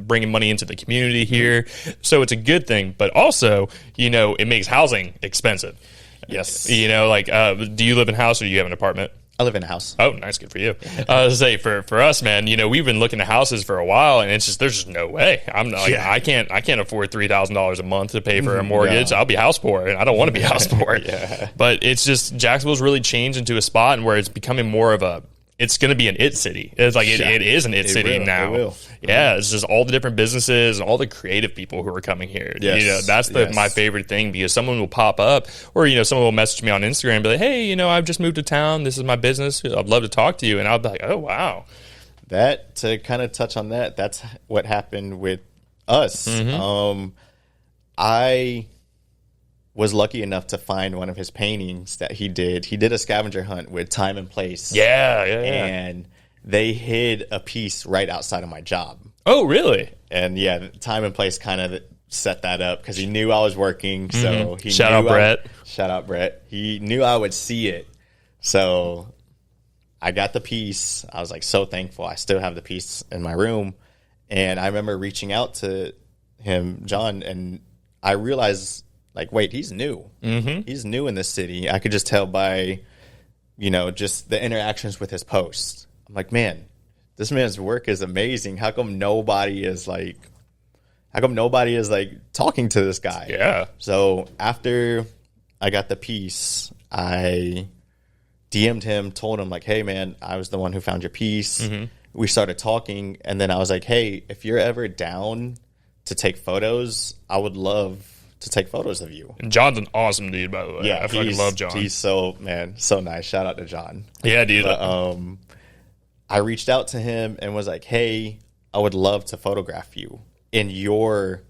bringing money into the community here. So it's a good thing. But also, it makes housing expensive. Yes. Do you live in a house, or do you have an apartment? I live in a house. Oh, nice. Good for you. I was say for us, man, we've been looking at houses for a while, and there's just no way. I'm not, I can't afford $3,000 a month to pay for a mortgage. I'll be house poor, and I don't want to be house poor. But it's just, Jacksonville's really changed into a spot where it's becoming more of it's going to be an it city. It's like it is an it city now. It will. Yeah, it's just all the different businesses and all the creative people who are coming here. Yes. That's my favorite thing, because someone will pop up, or someone will message me on Instagram and be like, "Hey, I've just moved to town. This is my business. I'd love to talk to you." And I'll be like, "Oh, wow." That, to kind of touch on that, that's what happened with us. I was lucky enough to find one of his paintings that he did. He did a scavenger hunt with Time and Place. Yeah. And they hid a piece right outside of my job. Oh, really? And Time and Place kind of set that up, because he knew I was working. So he Shout out Brett. He knew I would see it. So I got the piece. I was like so thankful. I still have the piece in my room. And I remember reaching out to him, John, and I realized, like, wait, he's new. He's new in this city. I could just tell by, just the interactions with his posts. I'm like, man, this man's work is amazing. How come nobody is talking to this guy? Yeah. So after I got the piece, I DM'd him, told him, like, hey, man, I was the one who found your piece. We started talking, and then I was like, hey, if you're ever down to take photos, I would love to take photos of you. And John's an awesome dude, by the way. Yeah, I fucking love John. He's so nice. Shout out to John. Yeah, dude. But, I reached out to him and was like, hey, I would love to photograph you in your,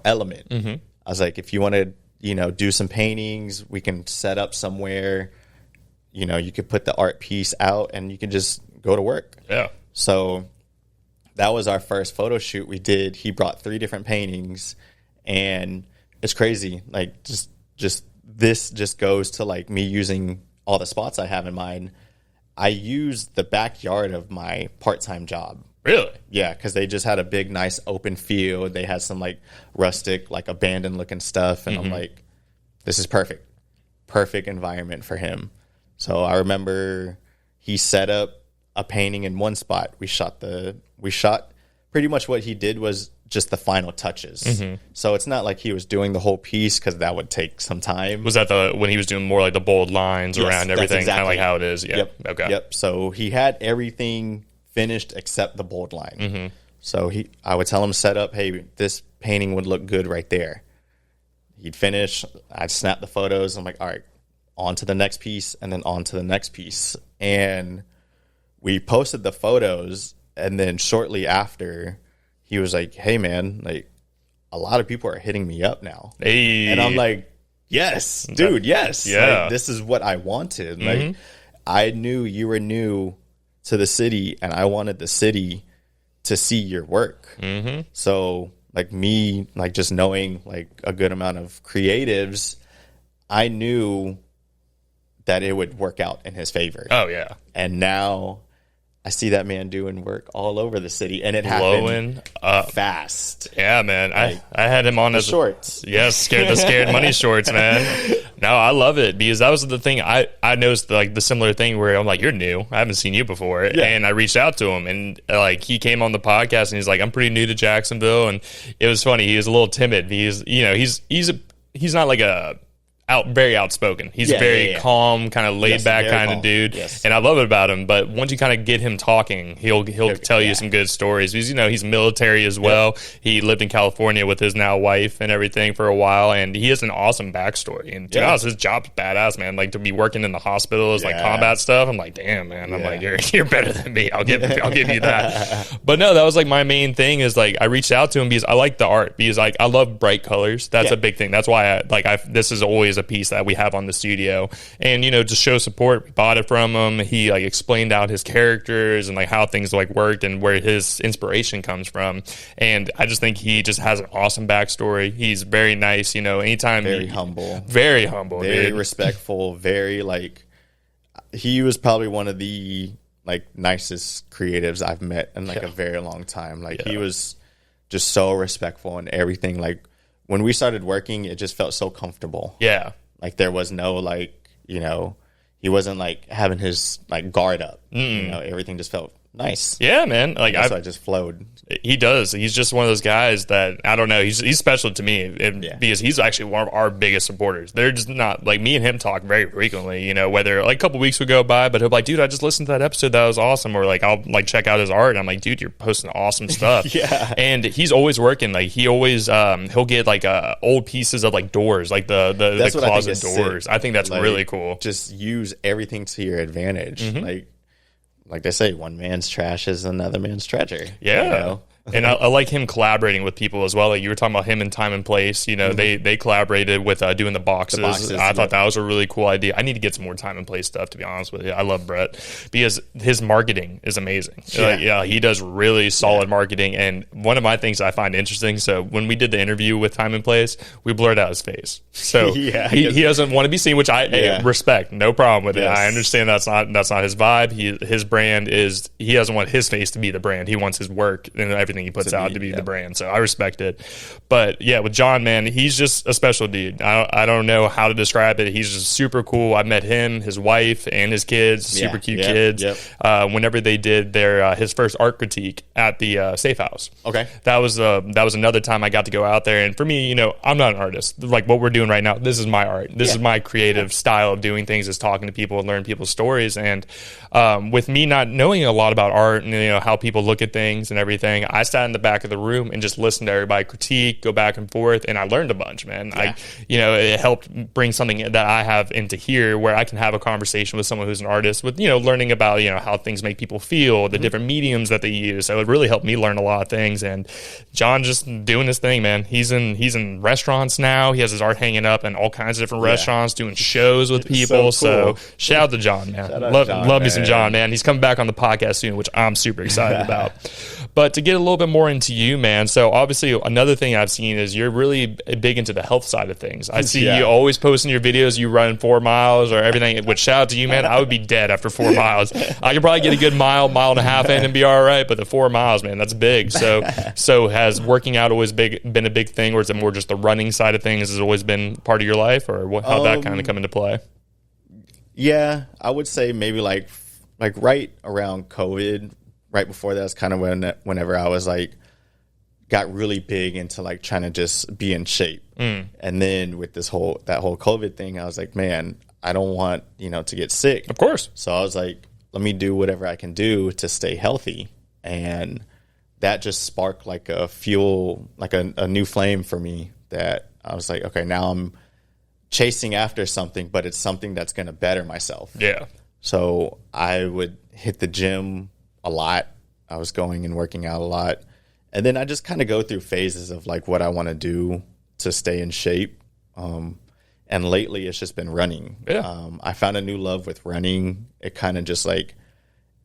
element. I was like, if you want to, do some paintings, we can set up somewhere. You could put the art piece out and you can just go to work. Yeah. So that was our first photo shoot we did. He brought 3 different paintings, and it's crazy. Like, this just goes to, like, me using all the spots I have in mind. I used the backyard of my part-time job. Really? Yeah, because they just had a big, nice open field. They had some, like, rustic, like, abandoned-looking stuff, and I'm like, this is perfect. Perfect environment for him. So I remember he set up a painting in one spot. We shot pretty much what he did was just the final touches. So it's not like he was doing the whole piece, because that would take some time. Was that when he was doing more like the bold lines around everything, kind of like how it is? Yeah. Yep. Okay. Yep. So he had everything finished except the bold line. So I would tell him, set up, hey, this painting would look good right there. He'd finish. I'd snap the photos. I'm like, all right, on to the next piece, and then on to the next piece. And we posted the photos, and then shortly after, he was like, hey, man, like, a lot of people are hitting me up now. Hey. And I'm like, yes, dude, yes. Yeah. Like, this is what I wanted. Like, I knew you were new to the city, and I wanted the city to see your work. So, like, me, like, just knowing, like, a good amount of creatives, I knew that it would work out in his favor. Oh yeah. And now I see that man doing work all over the city, and it Blowing happened up fast. Yeah, man. I had him on The as shorts. the scared money shorts, man. No, I love it because that was the thing. I noticed like the similar thing where I'm like, you're new. I haven't seen you before, and I reached out to him, and like he came on the podcast, and he's like, I'm pretty new to Jacksonville, and it was funny. He was a little timid. He's not like very outspoken. He's a very calm, kind of laid back kind of dude, and I love it about him. But once you kind of get him talking, he'll tell you some good stories. Because he's military as well. He lived in California with his now wife and everything for a while, and he has an awesome backstory. And to be honest, his job's badass, man. Like to be working in the hospitals, like combat stuff. I'm like, damn, man. I'm like, you're better than me. I'll give you that. But no, that was like my main thing is like I reached out to him because I like the art. Because like I love bright colors. That's a big thing. That's why this is always a piece that we have on the studio, and to show support, we bought it from him. He like explained out his characters and like how things like worked and where his inspiration comes from, and I just think he just has an awesome backstory. He's very nice, anytime Very humble, very dude. Respectful, very like he was probably one of the like nicest creatives I've met in like a very long time. Like he was just so respectful and everything. Like when we started working, it just felt so comfortable. Yeah. Like there was no like, he wasn't like having his like guard up. Everything just felt nice. Yeah, man. Like I just flowed. He does. He's just one of those guys that I don't know. He's special to me because he's actually one of our biggest supporters. They're just not like me and him talk very frequently. Whether like a couple weeks would go by, but he'll be like, dude, I just listened to that episode. That was awesome. Or like I'll like check out his art. And I'm like, dude, you're posting awesome stuff. And he's always working. Like he always he'll get like old pieces of like doors, like the closet doors. Sick. I think that's like, really cool. Just use everything to your advantage. Like they say, one man's trash is another man's treasure. Yeah. And I like him collaborating with people as well. Like you were talking about him in Time and Place. They collaborated with doing the boxes. I thought that was a really cool idea. I need to get some more Time and Place stuff, to be honest with you. I love Brett because his marketing is amazing. He does really solid marketing. And one of my things I find interesting, so when we did the interview with Time and Place, we blurred out his face. So he doesn't want to be seen, which I respect. No problem with it. I understand that's not his vibe. His brand is, he doesn't want his face to be the brand. He wants his work and everything he puts out to be the brand. So I respect it. But yeah, with John, man, he's just a special dude. I don't know how to describe it. He's just super cool. I met him, his wife, and his kids, super cute kids. Whenever they did his first art critique at the Safe House. Okay. That was another time I got to go out there. And for me, I'm not an artist. Like what we're doing right now, this is my art. This is my creative style of doing things, is talking to people and learn people's stories. And with me not knowing a lot about art and how people look at things and everything, I sat in the back of the room and just listened to everybody critique, go back and forth, and I learned a bunch, man. It helped bring something that I have into here where I can have a conversation with someone who's an artist with, learning about, how things make people feel, the different mediums that they use. So it really helped me learn a lot of things. And John just doing his thing, man. He's in restaurants now. He has his art hanging up in all kinds of different restaurants, doing shows with people. So shout out to John, man. Love me some John, man. He's coming back on the podcast soon, which I'm super excited about. But to get a little bit more into you, man. So obviously another thing I've seen is you're really big into the health side of things. I see you always posting your videos, you run 4 miles or everything, which shout out to you, man. I would be dead after 4 miles. I could probably get a good mile and a half in and be all right, but the 4 miles, man, that's big. So has working out always been a big thing, or is it more just the running side of things has always been part of your life, or how'd that kind of come into play? Yeah, I would say maybe like right around COVID, right before that was kind of whenever I was like, got really big into like trying to just be in shape. And then with that whole COVID thing, I was like, man, I don't want, to get sick. Of course. So I was like, let me do whatever I can do to stay healthy. And that just sparked like a fuel, like a new flame for me, that I was like, okay, now I'm chasing after something, but it's something that's going to better myself. Yeah. So I would hit the gym a lot. I was going and working out a lot. And then I just kind of go through phases of like what I want to do to stay in shape. And lately it's just been running. Yeah. I found a new love with running. It kind of just like,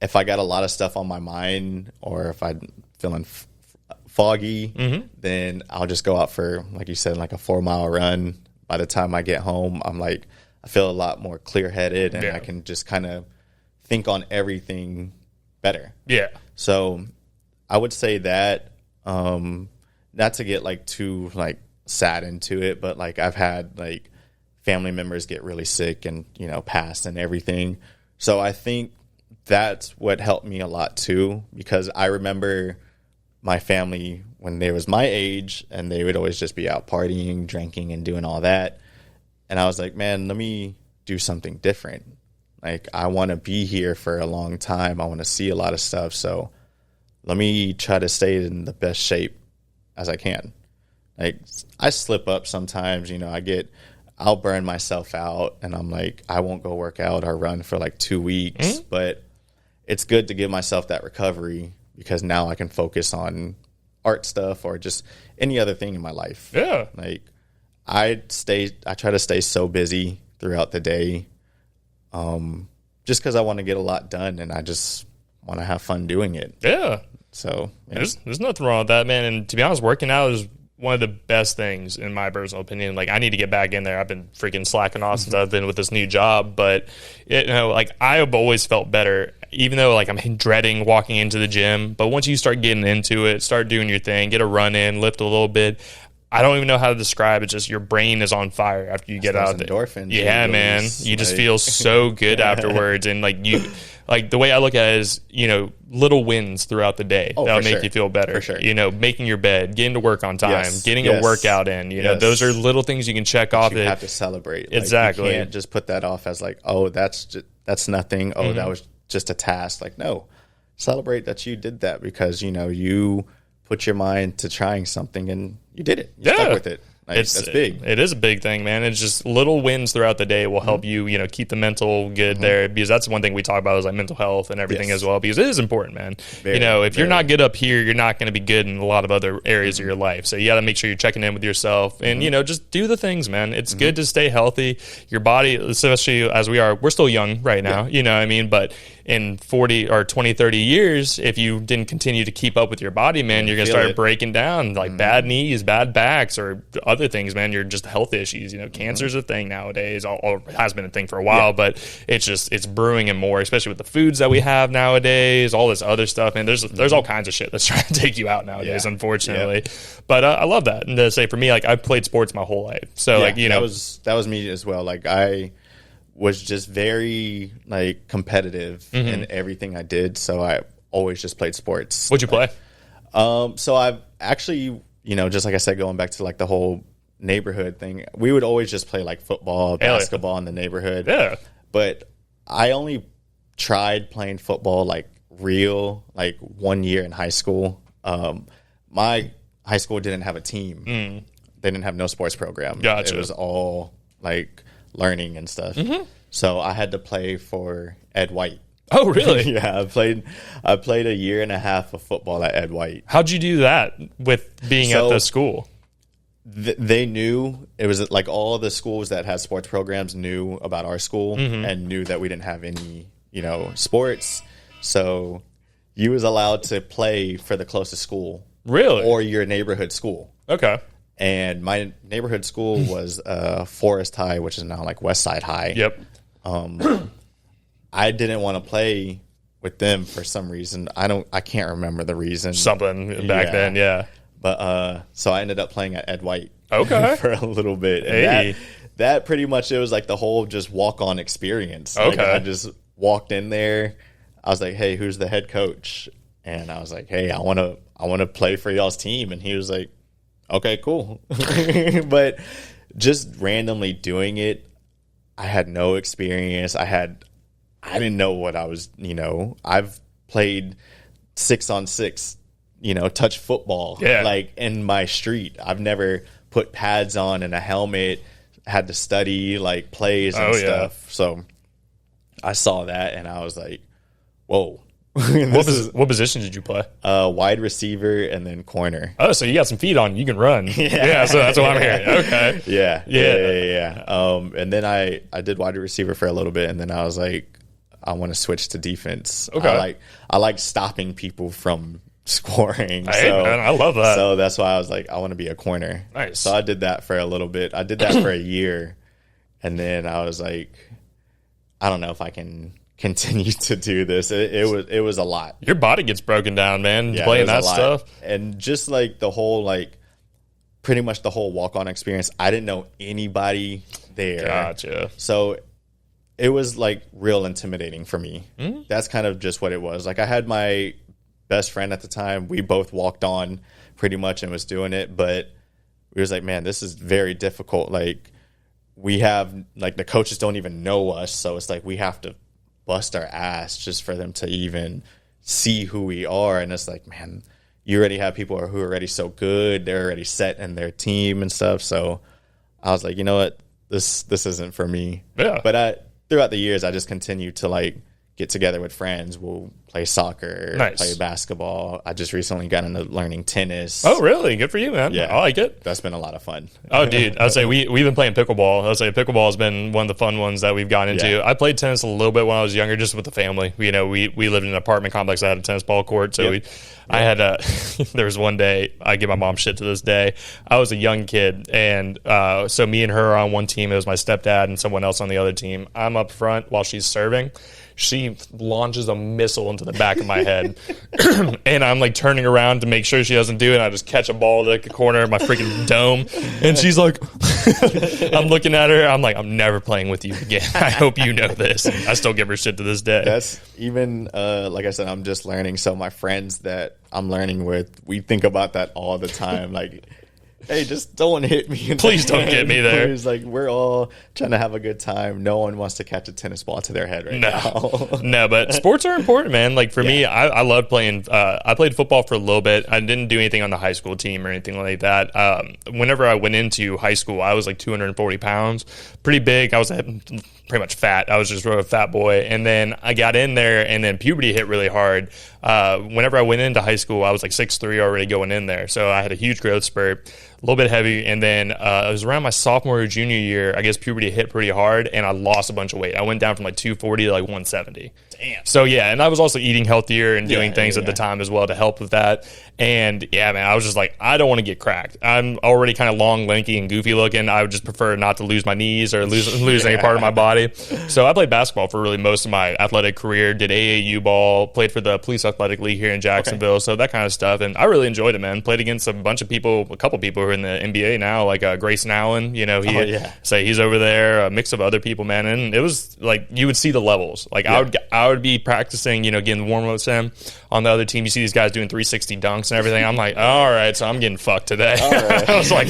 if I got a lot of stuff on my mind, or if I'm feeling foggy, then I'll just go out for, like you said, like a 4 mile run. By the time I get home, I'm like, I feel a lot more clear-headed, and Yeah. I can just kind of think on everything better. Yeah. So I would say that, not to get like too like sad into it, but like I've had like family members get really sick and, you know, pass and everything. So I think that's what helped me a lot too, because I remember my family when they was my age and they would always just be out partying, drinking, and doing all that. And I was like, man, let me do something different. Like, I want to be here for a long time. I want to see a lot of stuff. So let me try to stay in the best shape as I can. Like, I slip up sometimes, you know, I'll burn myself out and I'm like, I won't go work out or run for like 2 weeks, but it's good to give myself that recovery because now I can focus on art stuff or just any other thing in my life. Yeah. Like, I try to stay so busy throughout the day, just because I want to get a lot done and I just want to have fun doing it. Yeah. So yeah. There's nothing wrong with that, man. And to be honest, working out is one of the best things in my personal opinion. Like, I need to get back in there. I've been freaking slacking off since I've been with this new job, but you know, like, I have always felt better, even though like I'm dreading walking into the gym. But once you start getting into it, start doing your thing, get a run in, lift a little bit. I don't even know how to describe it. Just your brain is on fire after you get out there. Endorphins. Yeah, man. You just feel so good afterwards. And like the way I look at it is, you know, little wins throughout the day that'll make you feel better. For sure. You know, making your bed, getting to work on time, getting a workout in. You know, those are little things you can check off. You have to celebrate. Exactly. Like, you can't just put that off as like, oh, that's nothing. Oh, that was just a task. Like, no, celebrate that you did that because, you know, you put your mind to trying something and you did it. You stuck with it. Like, that's big. It is a big thing, man. It's just little wins throughout the day will help you, you know, keep the mental good there, because that's one thing we talk about is like mental health and everything as well, because it is important, man. You know, if you're not good up here, you're not going to be good in a lot of other areas of your life. So you got to make sure you're checking in with yourself and, you know, just do the things, man. It's good to stay healthy. Your body, especially as we're still young right now, you know what I mean? But in 40 or 20, 30 years, if you didn't continue to keep up with your body, man, you're going to start breaking down, like bad knees, bad backs, or other things, man. You're just health issues. You know, cancer's a thing nowadays, or has been a thing for a while, but it's brewing and more, especially with the foods that we have nowadays, all this other stuff. And there's all kinds of shit that's trying to take you out nowadays, unfortunately. But I love that. And to say, for me, like, I've played sports my whole life. So, like, you know. That was me as well. Like, I was just very like competitive in everything I did, so I always just played sports. What'd you play? So I've actually, you know, just like I said, going back to like the whole neighborhood thing, we would always just play like football, basketball in the neighborhood. Yeah. But I only tried playing football like 1 year in high school. My high school didn't have a team. They didn't have no sports program. Gotcha. It was all like learning and stuff. So I had to play for Ed White. Oh, really? Yeah, I played a year and a half of football at Ed White. How'd you do that with being at the school? They knew, it was like all the schools that had sports programs knew about our school and knew that we didn't have any, you know, sports. So you was allowed to play for the closest school. Really? Or your neighborhood school. Okay. And my neighborhood school was Forest High, which is now like West Side High. Yep. I didn't want to play with them for some reason. I can't remember the reason. Something back then, yeah. But so I ended up playing at Ed White. Okay. For a little bit. And that pretty much, it was like the whole just walk-on experience. Okay. Like, I just walked in there. I was like, "Hey, who's the head coach?" And I was like, "Hey, I want to play for y'all's team." And he was like, "Okay, cool." But just randomly doing it, I had no experience. I didn't know what I was, you know, I've played 6-on-6, you know, touch football, like in my street. I've never put pads on and a helmet, had to study like plays and stuff. So I saw that and I was like, whoa. What position did you play? Wide receiver and then corner. Oh, so you got some feet on. You can run. Yeah, so that's what I'm hearing. Okay. Yeah. And then I did wide receiver for a little bit, and then I was like, I want to switch to defense. Okay. I like stopping people from scoring. Hey, man, I love that. So that's why I was like, I want to be a corner. Nice. So I did that for a little bit. I did that for a year. And then I was like, I don't know if I can continue to do this. It was a lot. Your body gets broken down, man, playing that stuff. And just like the whole, like, pretty much the whole walk-on experience, I didn't know anybody there. Gotcha. So it was like real intimidating for me. That's kind of just what it was. Like, I had my best friend at the time. We both walked on pretty much and was doing it, but we was like, man, this is very difficult. Like, we have, like, the coaches don't even know us, so it's like we have to bust our ass just for them to even see who we are. And it's like, man, you already have people who are already so good. They're already set in their team and stuff. So I was like, you know what? This isn't for me. Yeah. But throughout the years, I just continued to, like, get together with friends. We'll play soccer, play basketball. I just recently got into learning tennis. Oh, really? Good for you, man. Yeah. I like it. That's been a lot of fun. Oh, dude. I'd say we've been playing pickleball. I'd say pickleball has been one of the fun ones that we've gotten into. Yeah. I played tennis a little bit when I was younger, just with the family. You know, we lived in an apartment complex that had a tennis ball court. So I had there was one day, I give my mom shit to this day. I was a young kid, and so me and her are on one team. It was my stepdad and someone else on the other team. I'm up front while she's serving. She launches a missile into the back of my head, and I'm like turning around to make sure she doesn't do it. I just catch a ball at the corner of my freaking dome, and she's like, I'm looking at her. I'm like, I'm never playing with you again. I hope you know this. I still give her shit to this day. That's even, like I said, I'm just learning. So my friends that I'm learning with, we think about that all the time. Like, hey, just don't hit me. Please don't get me there. It's like, we're all trying to have a good time. No one wants to catch a tennis ball to their head now. No, but sports are important, man. Like, for me, I love playing. I played football for a little bit. I didn't do anything on the high school team or anything like that. Whenever I went into high school, I was like 240 pounds. Pretty big. I was pretty much fat. I was just a fat boy. And then I got in there, and then puberty hit really hard. Whenever I went into high school, I was like 6'3" already going in there. So I had a huge growth spurt, a little bit heavy. And then it was around my sophomore or junior year, I guess puberty hit pretty hard, and I lost a bunch of weight. I went down from like 240 to like 170. Damn. So yeah, and I was also eating healthier and doing things at the time as well to help with that. And yeah, man, I was just like, I don't want to get cracked. I'm already kind of long, lanky, and goofy looking. I would just prefer not to lose my knees or lose any part of my body. So I played basketball for really most of my athletic career, did AAU ball, played for the Police Athletic League here in Jacksonville, so that kind of stuff. And I really enjoyed it, man. Played against a bunch of people, a couple people who are in the NBA now, like Grayson Allen, you know, he's over there, a mix of other people, man. And it was like, you would see the levels. Like I would be practicing, you know, getting warm ups in. On the other team, you see these guys doing 360 dunks and everything. I'm like, all right, so I'm getting fucked today. Right. I was like,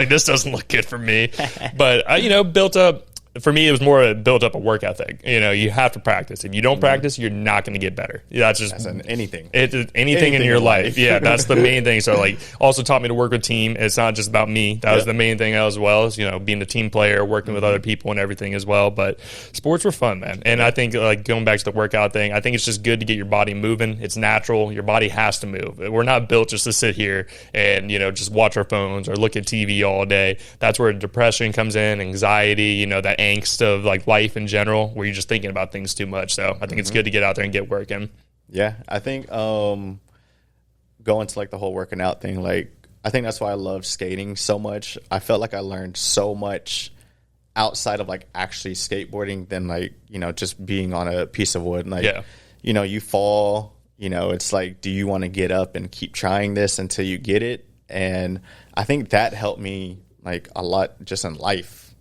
this doesn't look good for me. But I, you know, built up. For me, it was more built up a work ethic. You know, you have to practice. If you don't practice, you're not going to get better. That's just anything in your life. Yeah, that's the main thing. So, like, also taught me to work with team. It's not just about me. That was the main thing as well, as, you know, being a team player, working with other people and everything as well. But sports were fun, man. And I think, like, going back to the workout thing, I think it's just good to get your body moving. It's natural. Your body has to move. We're not built just to sit here and, you know, just watch our phones or look at TV all day. That's where depression comes in, anxiety, you know, that angst of like life in general, where you're just thinking about things too much. So I think it's good to get out there and get working. Yeah, I think going to like the whole working out thing, like I think that's why I love skating so much. I felt like I learned so much outside of like actually skateboarding than like, you know, just being on a piece of wood. Like, you know, you fall, you know, it's like, do you want to get up and keep trying this until you get it? And I think that helped me like a lot just in life.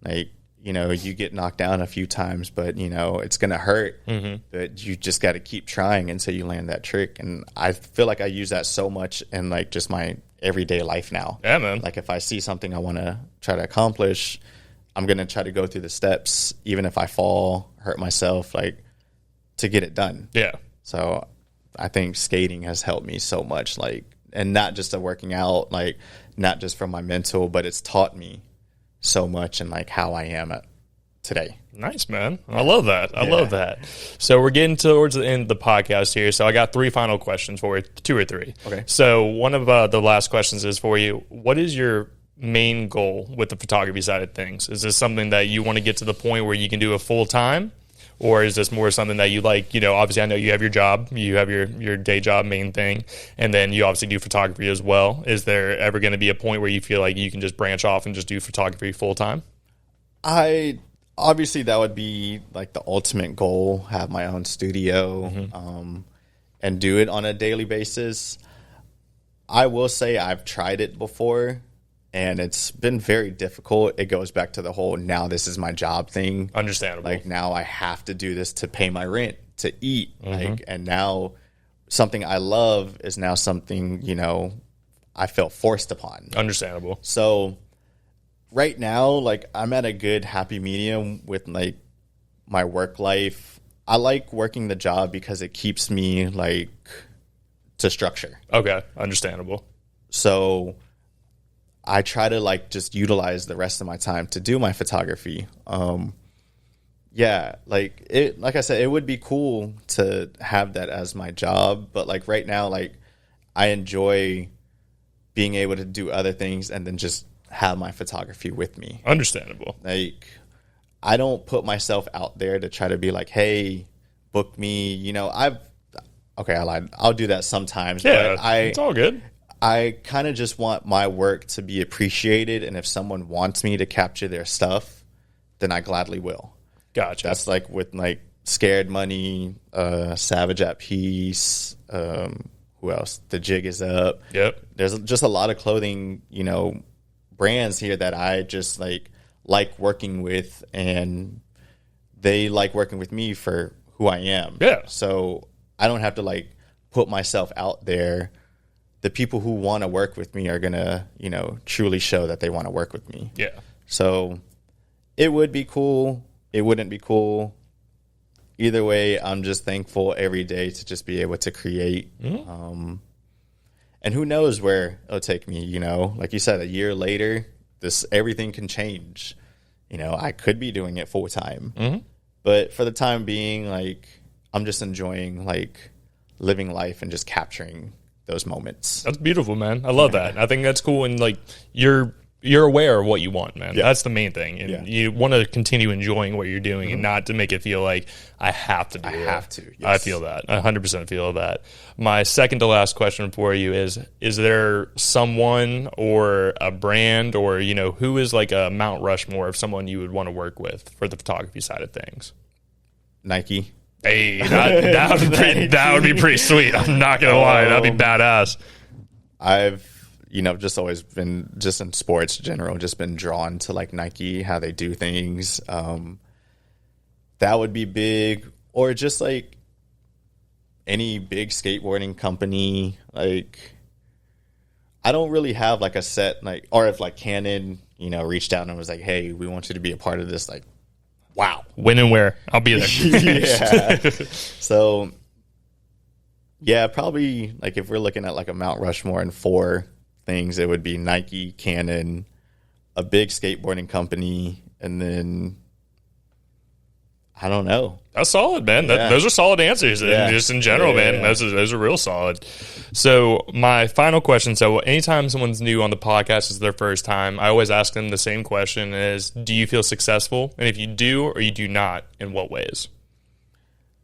Like, you know, you get knocked down a few times, but, you know, it's going to hurt. But you just got to keep trying until you land that trick. And I feel like I use that so much in, like, just my everyday life now. Yeah, man. Like, if I see something I want to try to accomplish, I'm going to try to go through the steps, even if I fall, hurt myself, like, to get it done. Yeah. So I think skating has helped me so much, like, and not just the working out, like, not just from my mental, but it's taught me so much and like how I am today. Nice, man. I love that. I love that. So we're getting towards the end of the podcast here. So I got 3 final questions for you, 2 or 3. Okay. So one of the last questions is for you. What is your main goal with the photography side of things? Is this something that you want to get to the point where you can do it full time? Or is this more something that you like, you know, obviously I know you have your job, you have your day job main thing, and then you obviously do photography as well. Is there ever going to be a point where you feel like you can just branch off and just do photography full time? Obviously that would be like the ultimate goal, have my own studio, and do it on a daily basis. I will say I've tried it before and it's been very difficult. It goes back to the whole now this is my job thing. Understandable. Like now I have to do this to pay my rent, to eat. Like, and now something I love is now something, you know, I feel forced upon. Understandable. So right now, like I'm at a good happy medium with like my work life. I like working the job because it keeps me like to structure. Okay. Understandable. So I try to like just utilize the rest of my time to do my photography. Yeah, like I said, it would be cool to have that as my job, but like right now, like I enjoy being able to do other things and then just have my photography with me. Understandable. Like I don't put myself out there to try to be like, hey, book me. You know, I lied. I'll do that sometimes. Yeah, but it's all good. I kind of just want my work to be appreciated, and if someone wants me to capture their stuff, then I gladly will. Gotcha. That's like with like Scared Money, Savage at Peace. Who else? The Jig is Up. Yep. There's just a lot of clothing, you know, brands here that I just like working with, and they like working with me for who I am. Yeah. So I don't have to like put myself out there. The people who want to work with me are going to, you know, truly show that they want to work with me. Yeah. So it would be cool. It wouldn't be cool. Either way, I'm just thankful every day to just be able to create. And who knows where it'll take me, you know? Like you said, a year later, everything can change. You know, I could be doing it full time. But for the time being, like, I'm just enjoying, like, living life and just capturing those moments. That's beautiful, man. I love that. I think that's cool, and like you're aware of what you want, man. Yeah. That's the main thing, and you want to continue enjoying what you're doing, and not to make it feel like I have to do it. I have to. Yes. I feel that. I 100% feel that. My second to last question for you is there someone or a brand, or you know, who is like a Mount Rushmore of someone you would want to work with for the photography side of things? Nike. Hey, that would be pretty sweet. I'm not gonna lie, that'd be badass. I've, you know, just always been, just in sports in general, just been drawn to like Nike, how they do things. That would be big, or just like any big skateboarding company. Like, I don't really have like a set, like, or if like Canon, you know, reached out and was like, hey, we want you to be a part of this, like, wow. When and where? I'll be there. Yeah. So, yeah, probably like if we're looking at like a Mount Rushmore and 4 things, it would be Nike, Canon, a big skateboarding company, and then I don't know. That's solid, man. Those are solid answers. Just in general, man. Those are real solid. So my final question. So anytime someone's new on the podcast, is their first time, I always ask them the same question is, do you feel successful? And if you do or you do not, in what ways?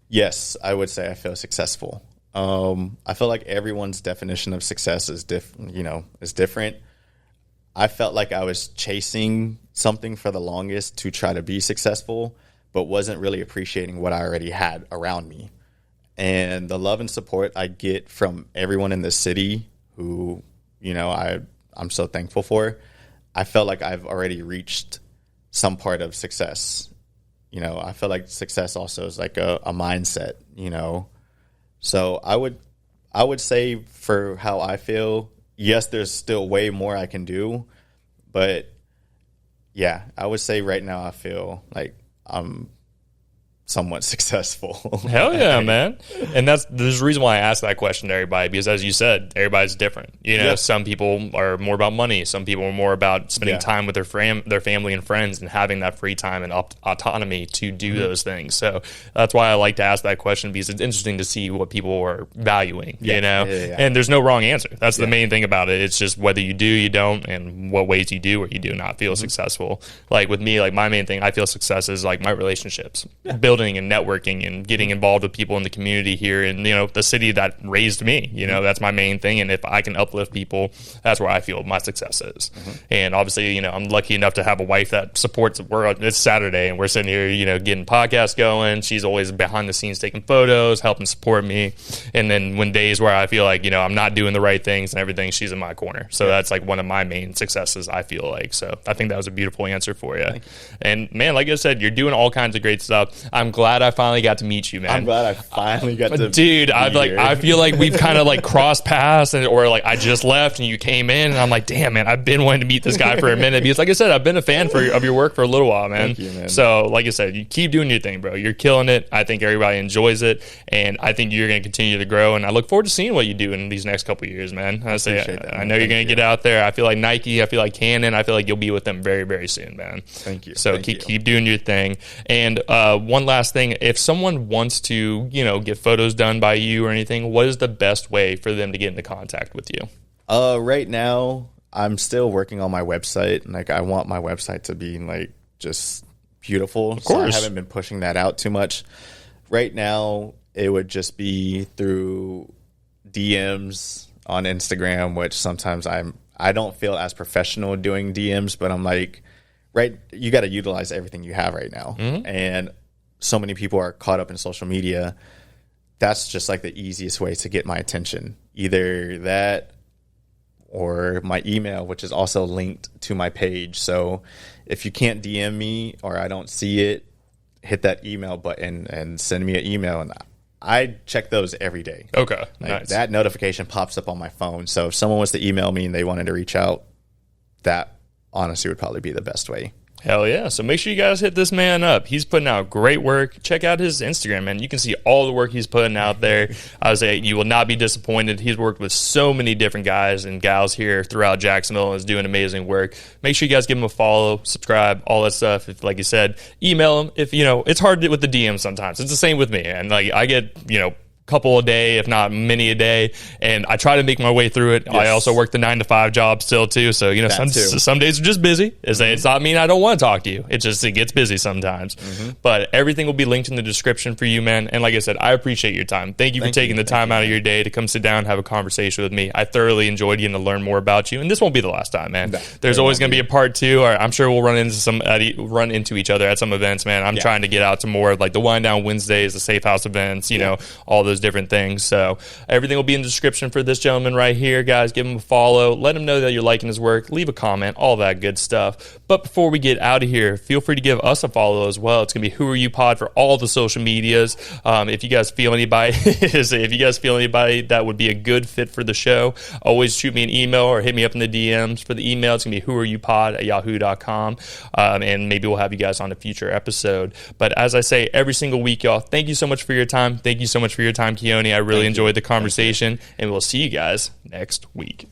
Yes, I would say I feel successful. I feel like everyone's definition of success is different. I felt like I was chasing something for the longest to try to be successful, but wasn't really appreciating what I already had around me. And the love and support I get from everyone in the city who, you know, I'm so thankful for, I felt like I've already reached some part of success. You know, I feel like success also is like a mindset, you know. So I would say for how I feel, yes, there's still way more I can do, but yeah, I would say right now I feel like I'm somewhat successful. Hell yeah, man. And there's a reason why I asked that question to everybody, because as you said, everybody's different. You know, Some people are more about money. Some people are more about spending time with their family and friends and having that free time and autonomy to do those things. So that's why I like to ask that question, because it's interesting to see what people are valuing, you know? And there's no wrong answer. That's the main thing about it. It's just whether you do, you don't, and what ways you do or you do not feel successful. Like with me, like my main thing, I feel success is like my relationships. Building building and networking and getting involved with people in the community here in, you know, the city that raised me. You know, that's my main thing. And if I can uplift people, that's where I feel my success is. And obviously, you know, I'm lucky enough to have a wife that supports. It's Saturday and we're sitting here, you know, getting podcasts going. She's always behind the scenes taking photos, helping support me. And then when days where I feel like, you know, I'm not doing the right things and everything, she's in my corner. So that's like one of my main successes, I feel like. So I think that was a beautiful answer for you. And man, like I said, you're doing all kinds of great stuff. I'm glad I finally got to meet you, man. I'm glad I finally got to Dude, I feel like we've kind of like crossed paths or like I just left and you came in and I'm like, damn, man, I've been wanting to meet this guy for a minute because like I said, I've been a fan of your work for a little while, man. Thank you, man. So like I said, you keep doing your thing, bro. You're killing it. I think everybody enjoys it and I think you're going to continue to grow and I look forward to seeing what you do in these next couple of years, man. I know you're going to get out there. I feel like Nike, I feel like Canon, I feel like you'll be with them very, very soon, man. Thank you. So keep doing your thing. And one last thing, if someone wants to, you know, get photos done by you or anything, what is the best way for them to get into contact with you? Right now, I'm still working on my website. Like, I want my website to be like just beautiful. Of course. So I haven't been pushing that out too much. Right now, it would just be through DMs on Instagram, which sometimes I don't feel as professional doing DMs, but I'm like, right, you got to utilize everything you have right now. And so many people are caught up in social media. That's just like the easiest way to get my attention. Either that or my email, which is also linked to my page. So if you can't DM me or I don't see it, hit that email button and send me an email. And I check those every day. Okay, like nice. That notification pops up on my phone. So if someone wants to email me and they wanted to reach out, that honestly would probably be the best way. Hell yeah. So make sure you guys hit this man up. He's putting out great work. Check out his Instagram, man. You can see all the work he's putting out there. I would say you will not be disappointed. He's worked with so many different guys and gals here throughout Jacksonville and is doing amazing work. Make sure you guys give him a follow, subscribe, all that stuff. If, like you said, email him. If, you know, it's hard with the DM sometimes. It's the same with me. And like I get, you know, couple a day, if not many a day, and I try to make my way through it. Yes. I also work the 9-to-5 job still too, so you know some days are just busy. It's not mean I don't want to talk to you. It gets busy sometimes. But everything will be linked in the description for you, man. And like I said, I appreciate your time. Thank you for taking the time out of your day to come sit down and have a conversation with me. I thoroughly enjoyed getting to learn more about you, and this won't be the last time, man. There's always going to be a part 2. Or I'm sure we'll run into each other at some events, man. I'm trying to get out to more like the Wind Down Wednesdays, the Safe House events, you know, all those different things. So everything will be in the description for this gentleman right here, guys. Give him a follow, let him know that you're liking his work, leave a comment, all that good stuff. But before we get out of here, feel free to give us a follow as well. It's gonna be Who Are You Pod for all the social medias. If you guys feel anybody that would be a good fit for the show, always shoot me an email or hit me up in the DMs. For the email, it's gonna be whoareyoupod@yahoo.com, and maybe we'll have you guys on a future episode. But as I say every single week, y'all, thank you so much for your time. Thank you so much for your time, Keoni. I really enjoyed the conversation, and we'll see you guys next week.